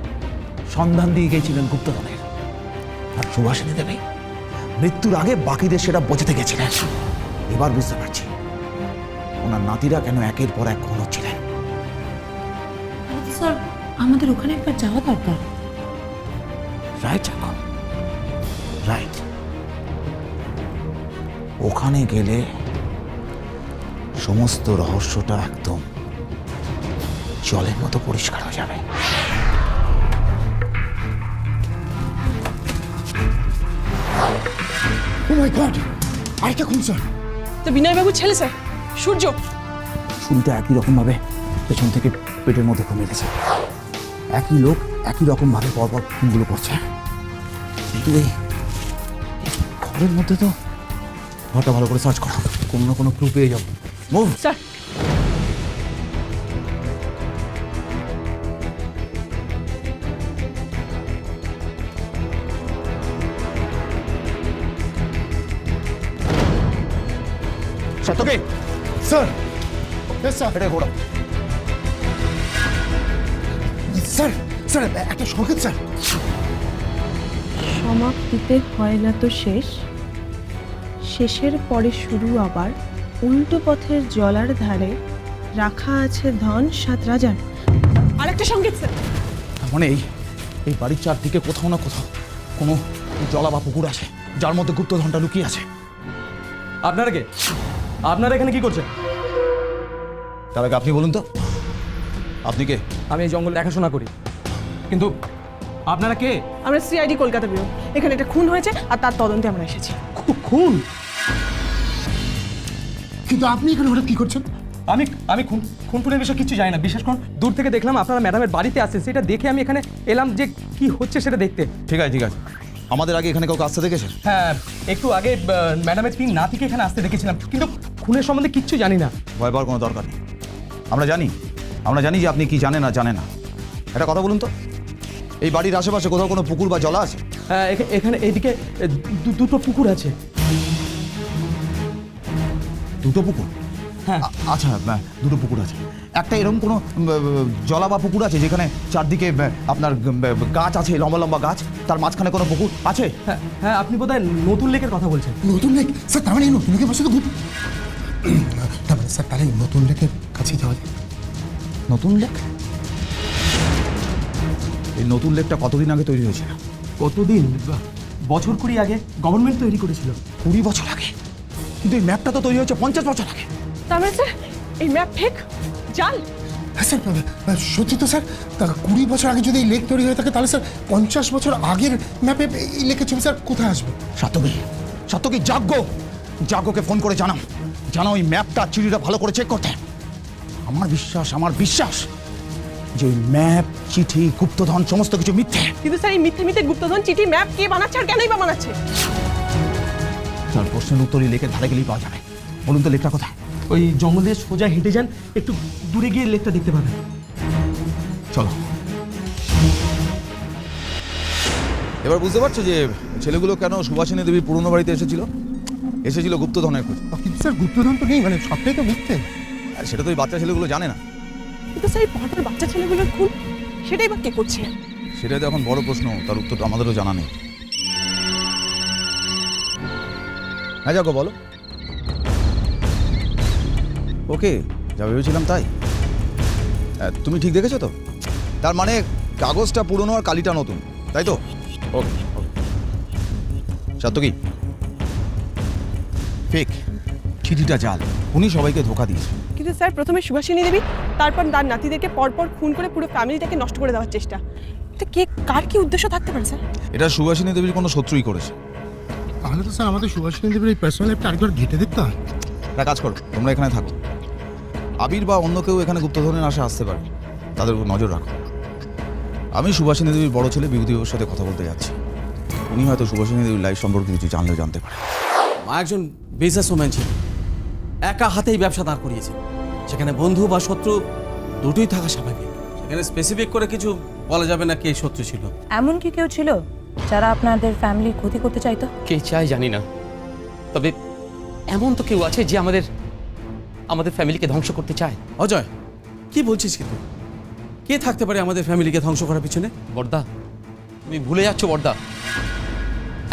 K: সন্ধান দিয়ে গিয়েছিলেন গুপ্তধনের। আর সুভাষিনী দেবী মৃত্যুর আগে বাকিদের সেটা বোঝাতে গেছিলেন। এবার বুঝতে পারছি ওনার নাতিরা কেন একের পর এক খুন হচ্ছিলেন।
H: স্যার, আমাদের ওখানে একবার যাওয়া দরকার।
K: রাইট যাজ্ঞ, রাইট। ওখানে গেলে সমস্ত রহস্যটা একদম জলের মতো পরিষ্কার হয়ে যাবে।
E: ও মাই গড, আরেকটা খুন স্যার।
F: তো বিনয়বাবুর ছেলে স্যার, সূর্য।
K: শুনতে একই রকমভাবে পেছন থেকে পেটের মধ্যে খুন মেরেছে। একই লোক একই রকমভাবে পরপর খুনগুলো করছে। কিন্তু এই ঘরের মধ্যে তো ঘরটা ভালো করে সার্চ করো, কোনো না কোনো ক্লু পেয়ে যাবো। মুভ
F: স্যার,
K: সত্যকে
E: স্যার, স্যার,
K: এটা ঘোড়া।
E: স্যার, স্যার একটা সংকেত স্যার।
F: সমাপ্তিতে হয় না তো শেষ, শেষের পরে শুরু আবার, উল্টো পথের জলার ধারে রাখা আছে ধন 7 রাজার। আরেকটা সংকেত স্যার।
K: মানে এই বাড়ির চারদিকে কোথাও না কোথাও কোনো জলা বা পুকুর আছে, যার মধ্যে গুপ্তধনটা লুকিয়ে আছে।
G: আপনারা কে? আপনারা এখানে কি করছেন?
K: তার আগে আপনি বলুন তো, আপনি কে?
G: আমি এই জঙ্গল দেখাশোনা করি, কিন্তু আপনারা কে?
F: আমরা সিআইডি কলকাতা ব্যুরো। এখানে একটা খুন হয়েছে আর তার তদন্তে আমরা এসেছি।
G: খুন?
E: কিন্তু আপনি এখানে হঠাৎ কি করছেন?
G: আমি খুনের বিষয়ে কিছু জানি না। বিশেষ করে দূর থেকে দেখলাম আপনারা ম্যাডামের বাড়িতে আসছেন, সেটা দেখে আমি এখানে এলাম যে কি হচ্ছে সেটা দেখতে।
K: ঠিক আছে ঠিক আছে, আমাদের আগে এখানে কাউকে আসতে দেখেছেন?
G: হ্যাঁ, একটু আগে ম্যাডামের 3 নাতিকে এখানে আসতে দেখেছিলাম, কিন্তু খুনের সম্বন্ধে কিচ্ছু জানি না।
K: ভয় পাওয়ার কোনো দরকার নেই। আমরা জানি যে আপনি কি জানেন না জানেন না। একটা কথা বলুন তো, এই বাড়ির আশেপাশে কোথাও কোনো পুকুর বা জলা আছে?
G: হ্যাঁ, এখানে এইদিকে দুটো পুকুর আছে।
K: দুটো পুকুর?
G: হ্যাঁ।
K: আচ্ছা, দুটো পুকুর আছে। একটা এরকম কোনো জলা বা পুকুর আছে যেখানে চারদিকে আপনার গাছ আছে, লম্বা লম্বা গাছ, তার মাঝখানে কোনো পুকুর আছে?
G: হ্যাঁ হ্যাঁ, আপনি বোধহয় নতুন লেকের কথা বলছেন।
E: নতুন লেক? স্যার তার মানে এই নতুন লেকের পাশে তো তার মানে স্যার তাহলে এই নতুন লেকের কাছেই যাওয়া যায়।
K: নতুন লেক? এই নতুন লেকটা কতদিন আগে তৈরি হয়েছিল?
G: কতদিন? বছর 20 আগে গভর্নমেন্ট তৈরি করেছিল।
K: 20 বছর আগে? কিন্তু এই ম্যাপটা তো তৈরি হয়েছে 50 বছর আগে।
F: তার মানে স্যার এই ম্যাপ ফেক, জাল।
E: হ্যাঁ স্যার, সত্যি তো স্যার। তা 20 বছর আগে যদি এই লেক তৈরি হয়ে থাকে তাহলে স্যার 50 বছর আগের ম্যাপে এই লেকের ছবি স্যার কোথায় আসবে?
K: সাতকি জাগ্গোকে ফোন করে জানাও ওই ম্যাপটা চিঠিটা ভালো করে চেক করতে। আমার বিশ্বাস যে ওই ম্যাপ, চিঠি, গুপ্তধন সমস্ত কিছু মিথ্যে।
F: কিন্তু স্যার এই মিথ্যে গুপ্তধন, চিঠি, ম্যাপ কে বানাচ্ছে আর কেনই বা বানাচ্ছে?
K: তার প্রশ্নের উত্তরই লেকের ধারে গেলেই পাওয়া যাবে। বলুন তো লেকটা কোথায়?
G: ওই জঙ্গল দিয়ে সোজা হেঁটে যান, একটু দূরে গিয়ে লেকটা দেখতে পাবেন।
K: চলো। এবার বুঝতে পারছো যে ছেলেগুলো কেন সুভাষিনী দেবীর পুরনো বাড়িতে এসেছিল গুপ্তধনের খোঁজ।
E: কিন্তু স্যার গুপ্তধন তো নেই, মানে সবটাই তো মিথ্যে।
K: আর সেটা তো ওই বাচ্চা ছেলেগুলো জানে না।
F: কিন্তু স্যার এই ভদ্র বাচ্চা ছেলেগুলোর খুন সেটাই বা কে করছে?
K: সেটাই তো এখন বড় প্রশ্ন, তার উত্তর আমাদেরও জানা নেই। হ্যাঁ যাকো বলো। ওকে, যা ভেবেছিলাম তাই। তুমি ঠিক দেখেছো তো? তার মানে কাগজটা পুরনো আর কালিটা নতুন, তাই তো? ওকে সাত্যকী, ফেক, চিঠিটা জাল, উনি সবাইকে ধোকা দিয়েছে।
F: কিন্তু স্যার প্রথমে সুভাষিনী দেবী, তারপর তার নাতিদেরকে পরপর খুন করে পুরো ফ্যামিলিটাকে নষ্ট করে দেওয়ার চেষ্টা। এটা কে, কার কি উদ্দেশ্য থাকতে পারে স্যার?
K: এটা সুভাষিনী দেবীর কোনো শত্রুই করেছে।
E: তাহলে তো স্যার আমাদের সুভাষিনী দেবীর এই পার্সোনাল লাইফটা আরেকবার ঘেঁটে দেখতে হয়।
K: একটা কাজ করো, তোমরা এখানে থাকো। আবির বা অন্য কেউ এখানে গুপ্তধনের আশা আসতে পারে, তাদের উপর নজর রাখো। আমি সুভাষিনী দেবীর বড় ছেলে বিভূতিবাবুর সাথে কথা বলতে যাচ্ছি। উনি হয়তো সুভাষিনী দেবীর লাইফ সম্পর্কে কিছু জানলেও জানতে পারে।
D: মা একজন বিজনেসম্যান ছিল, একা হাতেই ব্যবসা দাঁড় করিয়েছে। সেখানে বন্ধু বা শত্রু দুটোই থাকা স্বাভাবিক। সেখানে স্পেসিফিক করে কিছু বলা যাবে না কে শত্রু ছিল।
H: এমন কি কেউ ছিল যারা আপনাদের ফ্যামিলির ক্ষতি করতে চাইতো?
L: কে চায় জানি না, তবে এমন তো কেউ আছে যে আমাদের ফ্যামিলিকে ধ্বংস করতে চায়।
D: অজয়, কি বলছিস কিন্তু? কে থাকতে পারে আমাদের ফ্যামিলিকে ধ্বংস করার পিছনে?
L: বর্দা, তুমি ভুলে যাচ্ছ বর্দা।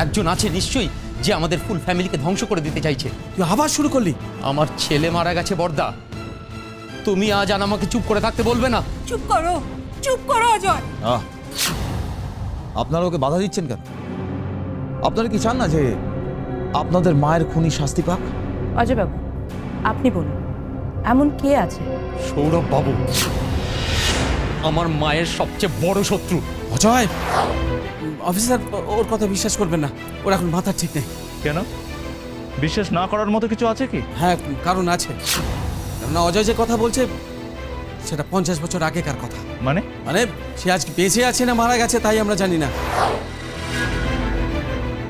L: একজন আছে নিশ্চয়ই যে আমাদের ফুল ফ্যামিলিকে ধ্বংস করে দিতে চাইছে।
D: তুই আবার শুরু করলি?
L: আমার ছেলে মারা গেছে বর্দা, তুমি আজ আর আমাকে চুপ করে থাকতে বলবে না?
B: চুপ করো অজয়।
K: আপনারা ওকে বাধা দিচ্ছেন কেন? আপনারা কি চান না যে আপনাদের মায়ের খুনি শাস্তি পাক?
H: অজয়বাবু, আপনি বলুন, এমন কে আছে?
D: সৌরভ বাবু আমার মায়ের সবচেয়ে বড় শত্রু।
K: অজয়,
D: অফিসার, ওর কথা বিশ্বাস করবেন না, ওর এখন মাথা ঠিক নেই।
M: কেন, বিশ্বাস না করার মতো কিছু আছে কি?
D: হ্যাঁ, কারণ আছে। কেননা অজয় যে কথা বলছে সেটা 50 বছর আগেকার কথা।
M: মানে?
D: মানে সে আজকে বেঁচে আছে না মারা গেছে তাই আমরা জানি না।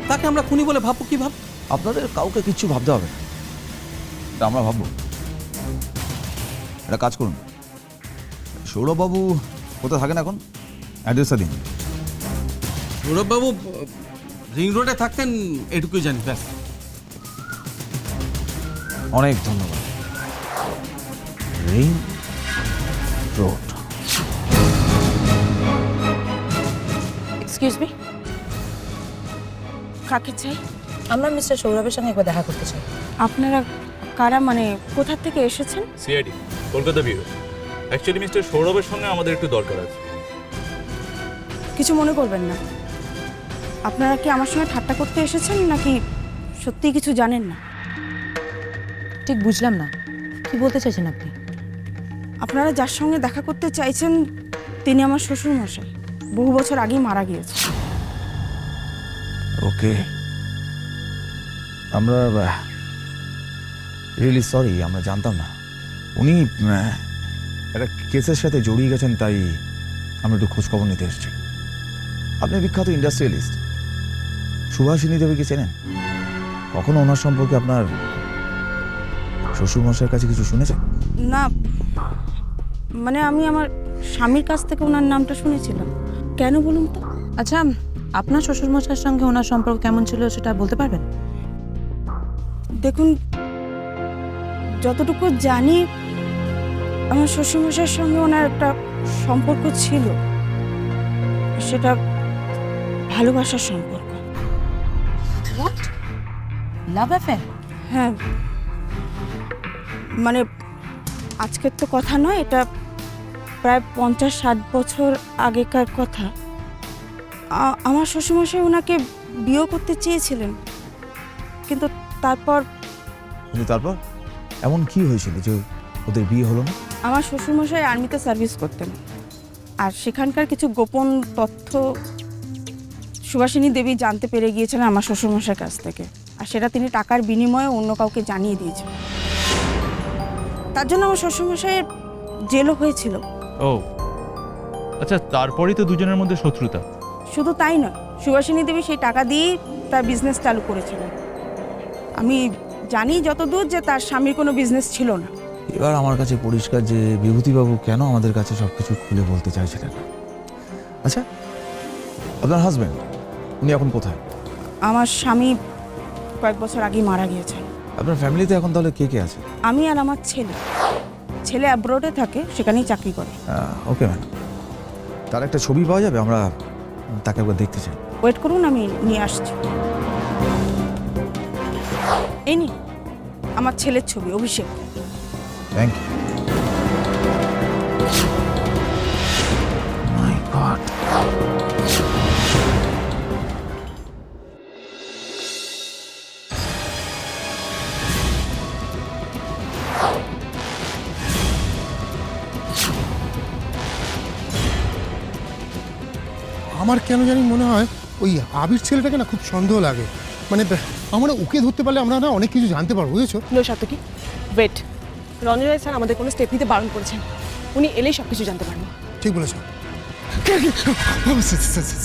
D: তাকে আমরা খুনি বলে ভাববো কি ভাব?
K: আপনাদের কাউকে কিচ্ছু ভাবতে হবে না, এটা আমরা ভাববো। একটা কাজ করুন, সৌরভবাবু কোথায় থাকেন এখন, অ্যাড্রেসটা দিন।
D: সৌরভবাবু রিং রোডে থাকতেন, এটুকুই জানি ব্যাস।
K: অনেক ধন্যবাদ। Ring road.
H: এক্সকিউজ মি,
F: কাকে চাই?
H: আমরা মিস্টার সৌরভের সঙ্গে একবার দেখা করতে চাই।
F: আপনারা কারা, মানে কোথা থেকে এসেছেন?
M: CID Kolkata bureau. Actually mister সৌরভের সঙ্গে আমাদের একটু দরকার আছে।
F: কিছু মনে করবেন না। আপনারা কি আমার সঙ্গে ঠাট্টা করতে এসেছেন নাকি সত্যিই কিছু জানেন না?
H: ঠিক বুঝলাম না, কি বলতে চাইছেন আপনি?
F: আপনারা যার সঙ্গে দেখা করতে চাইছেন তিনি আমার শ্বশুর মশাই, বহু বছর আগেই মারা গিয়েছে।
K: ওকে, আমরা রিয়েলি সরি, আমরা জানতাম না উনি একটা কেসের সাথে জড়িয়ে গেছেন, তাই আমরা একটু খোঁজখবর নিতে এসেছি। আপনি বিখ্যাত ইন্ডাস্ট্রিয়ালিস্ট, সুভাষিনী দেবীকে চেনেন? কখনো ওনার সম্পর্কে আপনার শ্বশুরমশাইয়ের কাছে কিছু শুনেছেন?
F: না, মানে আমি আমার স্বামীর কাছ থেকে ওনার নামটা শুনেছিলাম। কেন বলুন তো?
H: আচ্ছা, আপনার শ্বশুরমশাইয়ের সঙ্গে ওনার সম্পর্ক কেমন ছিল সেটা বলতে পারবেন?
F: দেখুন, যতটুকু জানি আমার শ্বশুরমশাইয়ের সঙ্গে ওনার একটা সম্পর্ক ছিল, সেটা ভালোবাসার সম্পর্ক।
H: হোয়াট? Love affair?
F: হ্যাঁ, মানে আজকের তো কথা নয়, এটা প্রায় 50-60 বছর আগেকার কথা। আমার শ্বশুরমশাই ওনাকে বিয়ে করতে চেয়েছিলেন, কিন্তু তারপর
K: এমন কি হয়েছিল যে ওদের বিয়ে হলো না?
F: আমার শ্বশুরমশাই আর্মিতে সার্ভিস করতেন, আর সেখানকার কিছু গোপন তথ্য সুভাষিনী দেবী জানতে পেরে গিয়েছিলেন আমার শ্বশুরমশাইয়ের কাছ থেকে, আর সেটা তিনি টাকার বিনিময়ে অন্য কাউকে জানিয়ে দিয়েছেন। তার জন্য আমার শ্বশুরমশাইয়ের জেলও হয়েছিল।
M: ও আচ্ছা, তারপরেই তো দুজনের মধ্যে শত্রুতা।
F: শুধু তাই নয়, সুভাষিনী দেবী সেই টাকা দিয়েই তার বিজনেস চালু করেছিলেন। আমি জানি যতদূর যে তার স্বামীর কোনো বিজনেস ছিল না।
K: এবার আমার কাছে পরিষ্কার যে বিভূতিবাবু কেন আমাদের কাছে সব কিছু খুলে বলতে চাইছিলেন। আচ্ছা, আপনার হাজব্যান্ড উনি এখন কোথায়?
F: আমার স্বামী কয়েক বছর আগে মারা গিয়েছেন।
K: আপনার ফ্যামিলিতে এখন তাহলে কে কে আছে?
F: আমি আর আমার ছেলে অ্যাব্রোডে থাকে, সেখানেই চাকরি করে।
K: ওকে ম্যাম, তার একটা ছবি পাওয়া যাবে? আমরা তাকে একবার দেখতে চাই।
F: ওয়েট করুন, আমি নিয়ে আসছি। এই নিন আমার ছেলের ছবি, Abhishek.
K: Thank you. My God,
E: আমার কেন জানি মনে হয় ওই আবির ছেলেটাকে না খুব সন্দেহ লাগে। মানে আমরা ওকে ধরতে পারলে আমরা না অনেক কিছু জানতে পারবো, বুঝেছো?
F: নো সাতকি, ওয়েট। রঞ্জয় স্যার আমাদের কোনো স্টেপ নিতে বারণ করেছেন, উনি এলেই সব কিছু জানতে পারবেন।
E: ঠিক বলেছো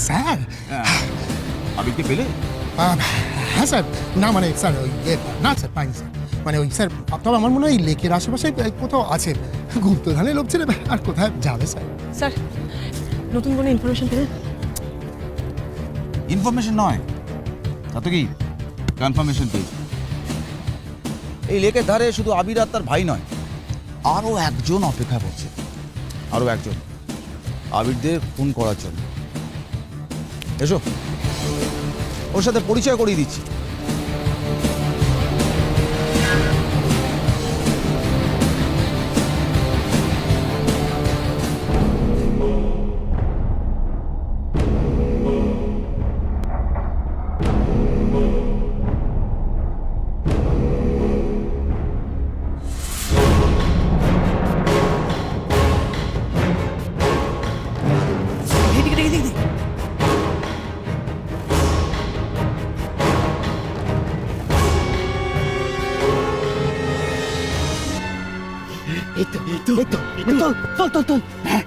E: স্যার।
K: আবিরকে পেলে?
E: হ্যাঁ স্যার, না মানে স্যার ওই না স্যার পাইনি স্যার, মানে ওই স্যার তবে আমার মনে হয় এই লেকের আশেপাশে কোথাও আছে। গুপ্তধানের লোক ছেলে, আর কোথায় যাবে স্যার?
F: স্যার, নতুন কোনো ইনফরমেশন পেলেন?
K: ইনফরমেশন নয়, তাতে কি কনফার্মেশন পেয়েছি। এই লেকের ধারে শুধু আবির আর তার ভাই নয়, আরও একজন অপেক্ষা করছে, আরও একজন আবিরদের খুন করার জন্য। এসো, ওর সাথে পরিচয় করিয়ে দিচ্ছি।
G: এই তো তোল হ্যাঁ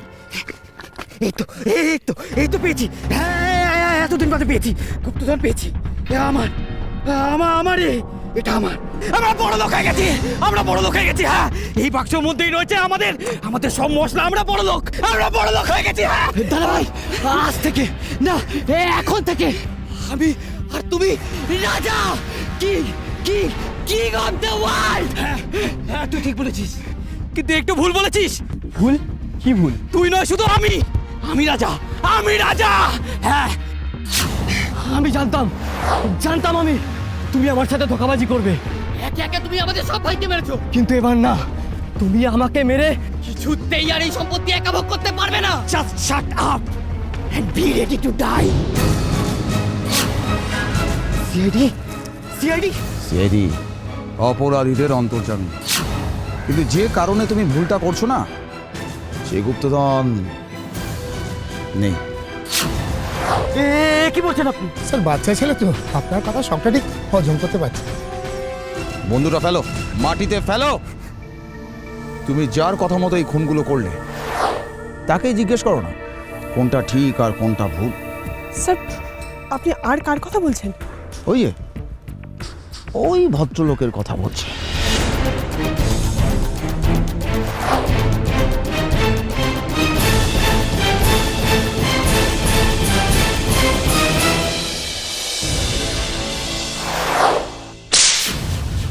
G: এই তো পেয়েছি হ্যাঁ এতদিন বাদে পেয়েছি গুপ্তধন পেয়েছি আমার এটা আমরা বড় লোক হয়ে গেছি হ্যাঁ এই বাক্সের মধ্যেই রয়েছে আমাদের সব মশলা আমরা বড় লোক হয়ে গেছি হ্যাঁ দাদা ভাই আজ থেকে না এখন থেকে আমি আর তুমি রাজা কিং অফ দ্য ওয়ার্ল্ড হ্যাঁ তুই ঠিক বলেছিস কিন্তু একটু ভুল বলেছিস ভুল কি ভুল তুই নয় শুধু আমি রাজা হ্যাঁ আমি জানতাম আমি তুমি আমার সাথে ধোঁকাবাজি করবে একে একে তুমি আমাদের সব ভাইকে মেরেছো কিন্তু এবার না তুমি আমাকে মেরে কিছুতেই আর এই সম্পত্তি একা ভোগ করতে পারবে না just shut up and be ready to die
K: CID অপরাধীদের অন্তর্জামী, কিন্তু যে কারণে তুমি ভুলটা করছো না সে গুপ্তধন নেই।
G: কি বলছেন আপনি
E: স্যার বাচ্চা ছেলে তো আপনার কথা সবটা ঠিক হজম করতে পারছি।
K: বন্ধুরা ফেলো, মাটিতে ফেলো। তুমি যার কথা মতো এই খুনগুলো করলে তাকেই জিজ্ঞেস করো না কোনটা ঠিক আর কোনটা ভুল।
F: স্যার আপনি আর কার কথা বলছেন?
K: ওই ভদ্রলোকের কথা বলছে।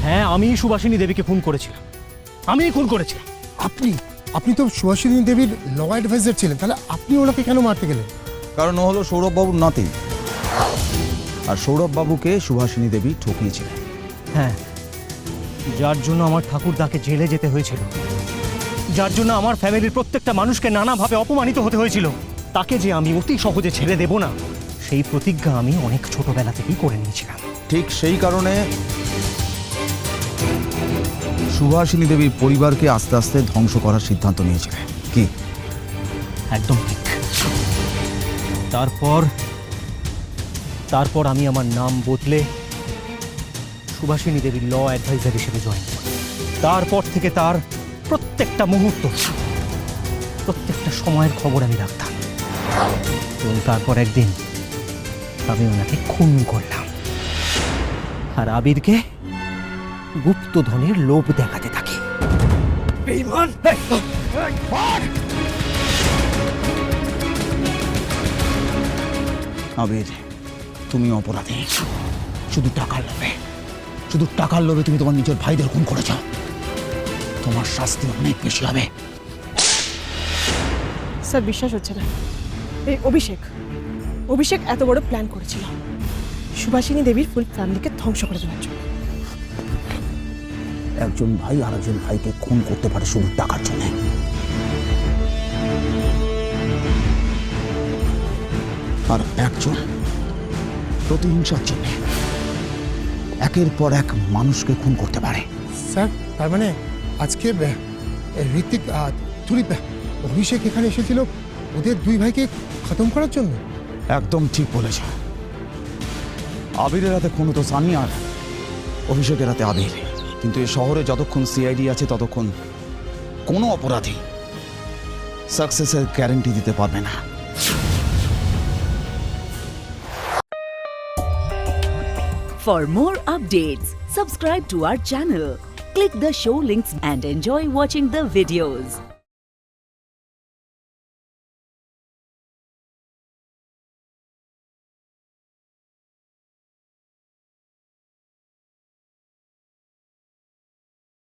G: হ্যাঁ আমি সুভাষিনী দেবীকে খুন করেছিলাম
E: আপনি তো সুভাষিনী দেবীর ল অ্যাডভাইজার ছিলেন, তাহলে আপনি ওনাকে কেন মারতে গেলেন?
K: কারণ ও হলো সৌরভবাবুর নাতি, আর সৌরভবাবুকে সুভাষিনী দেবী ঠকিয়েছিলেন।
G: হ্যাঁ, যার জন্য আমার ঠাকুরদাকে জেলে যেতে হয়েছিল, যার জন্য আমার ফ্যামিলির প্রত্যেকটা মানুষকে নানাভাবে অপমানিত হতে হয়েছিল, তাকে যে আমি অতি সহজে ছেড়ে দেব না সেই প্রতিজ্ঞা আমি অনেক ছোটবেলা থেকেই করে নিয়েছিলাম।
K: ঠিক সেই কারণে সুভাষিনী দেবীর পরিবারকে আস্তে আস্তে ধ্বংস করার সিদ্ধান্ত নিয়েছিলেন কি?
G: একদম ঠিক। তারপর আমি আমার নাম বদলে সুভাষিনী দেবীর ল অ্যাডভাইজার হিসেবে জয়েন করি। তারপর থেকে তার প্রত্যেকটা মুহূর্ত, প্রত্যেকটা সময়ের খবর আমি রাখতাম। এবং তারপর একদিন আমি ওনাকে খুন করলাম, আর আবিরকে গুপ্তধনের লোভ দেখাতে থাকি।
K: আবির, তুমি অপরাধী। শুধু টাকার লোভে তুমি তোমার নিজের ভাইদের খুন করেছ। তোমার শাস্তি অনেক বেশি হবে।
F: স্যার বিশ্বাস হচ্ছে না, এই অভিষেক এত বড় প্ল্যান করেছিল সুভাষিনী দেবীর ফুল ফ্যামিলিকে ধ্বংস করে দেওয়ার জন্য।
K: একজন ভাই আর একজন ভাইকে খুন করতে পারে শুধু টাকার জন্য। আর একজন প্রতিহিংসার জন্য একের পর এক মানুষকে খুন করতে পারে।
E: স্যার তার মানে আজকে ঋত্বিক অভিষেক এখানে এসেছিল ওদের দুই ভাইকে খতম করার জন্য।
K: একদম ঠিক বলেছ। আবিরের হাতে খুন তো সানি, আর অভিষেকের হাতে আবির। কিন্তু এই শহরে যতক্ষণ সিআইডি আছে ততক্ষণ কোনো অপরাধী সাকসেসের গ্যারান্টি দিতে পারবে না।
N: For more updates, subscribe to our channel, click the show links and enjoy watching the videos.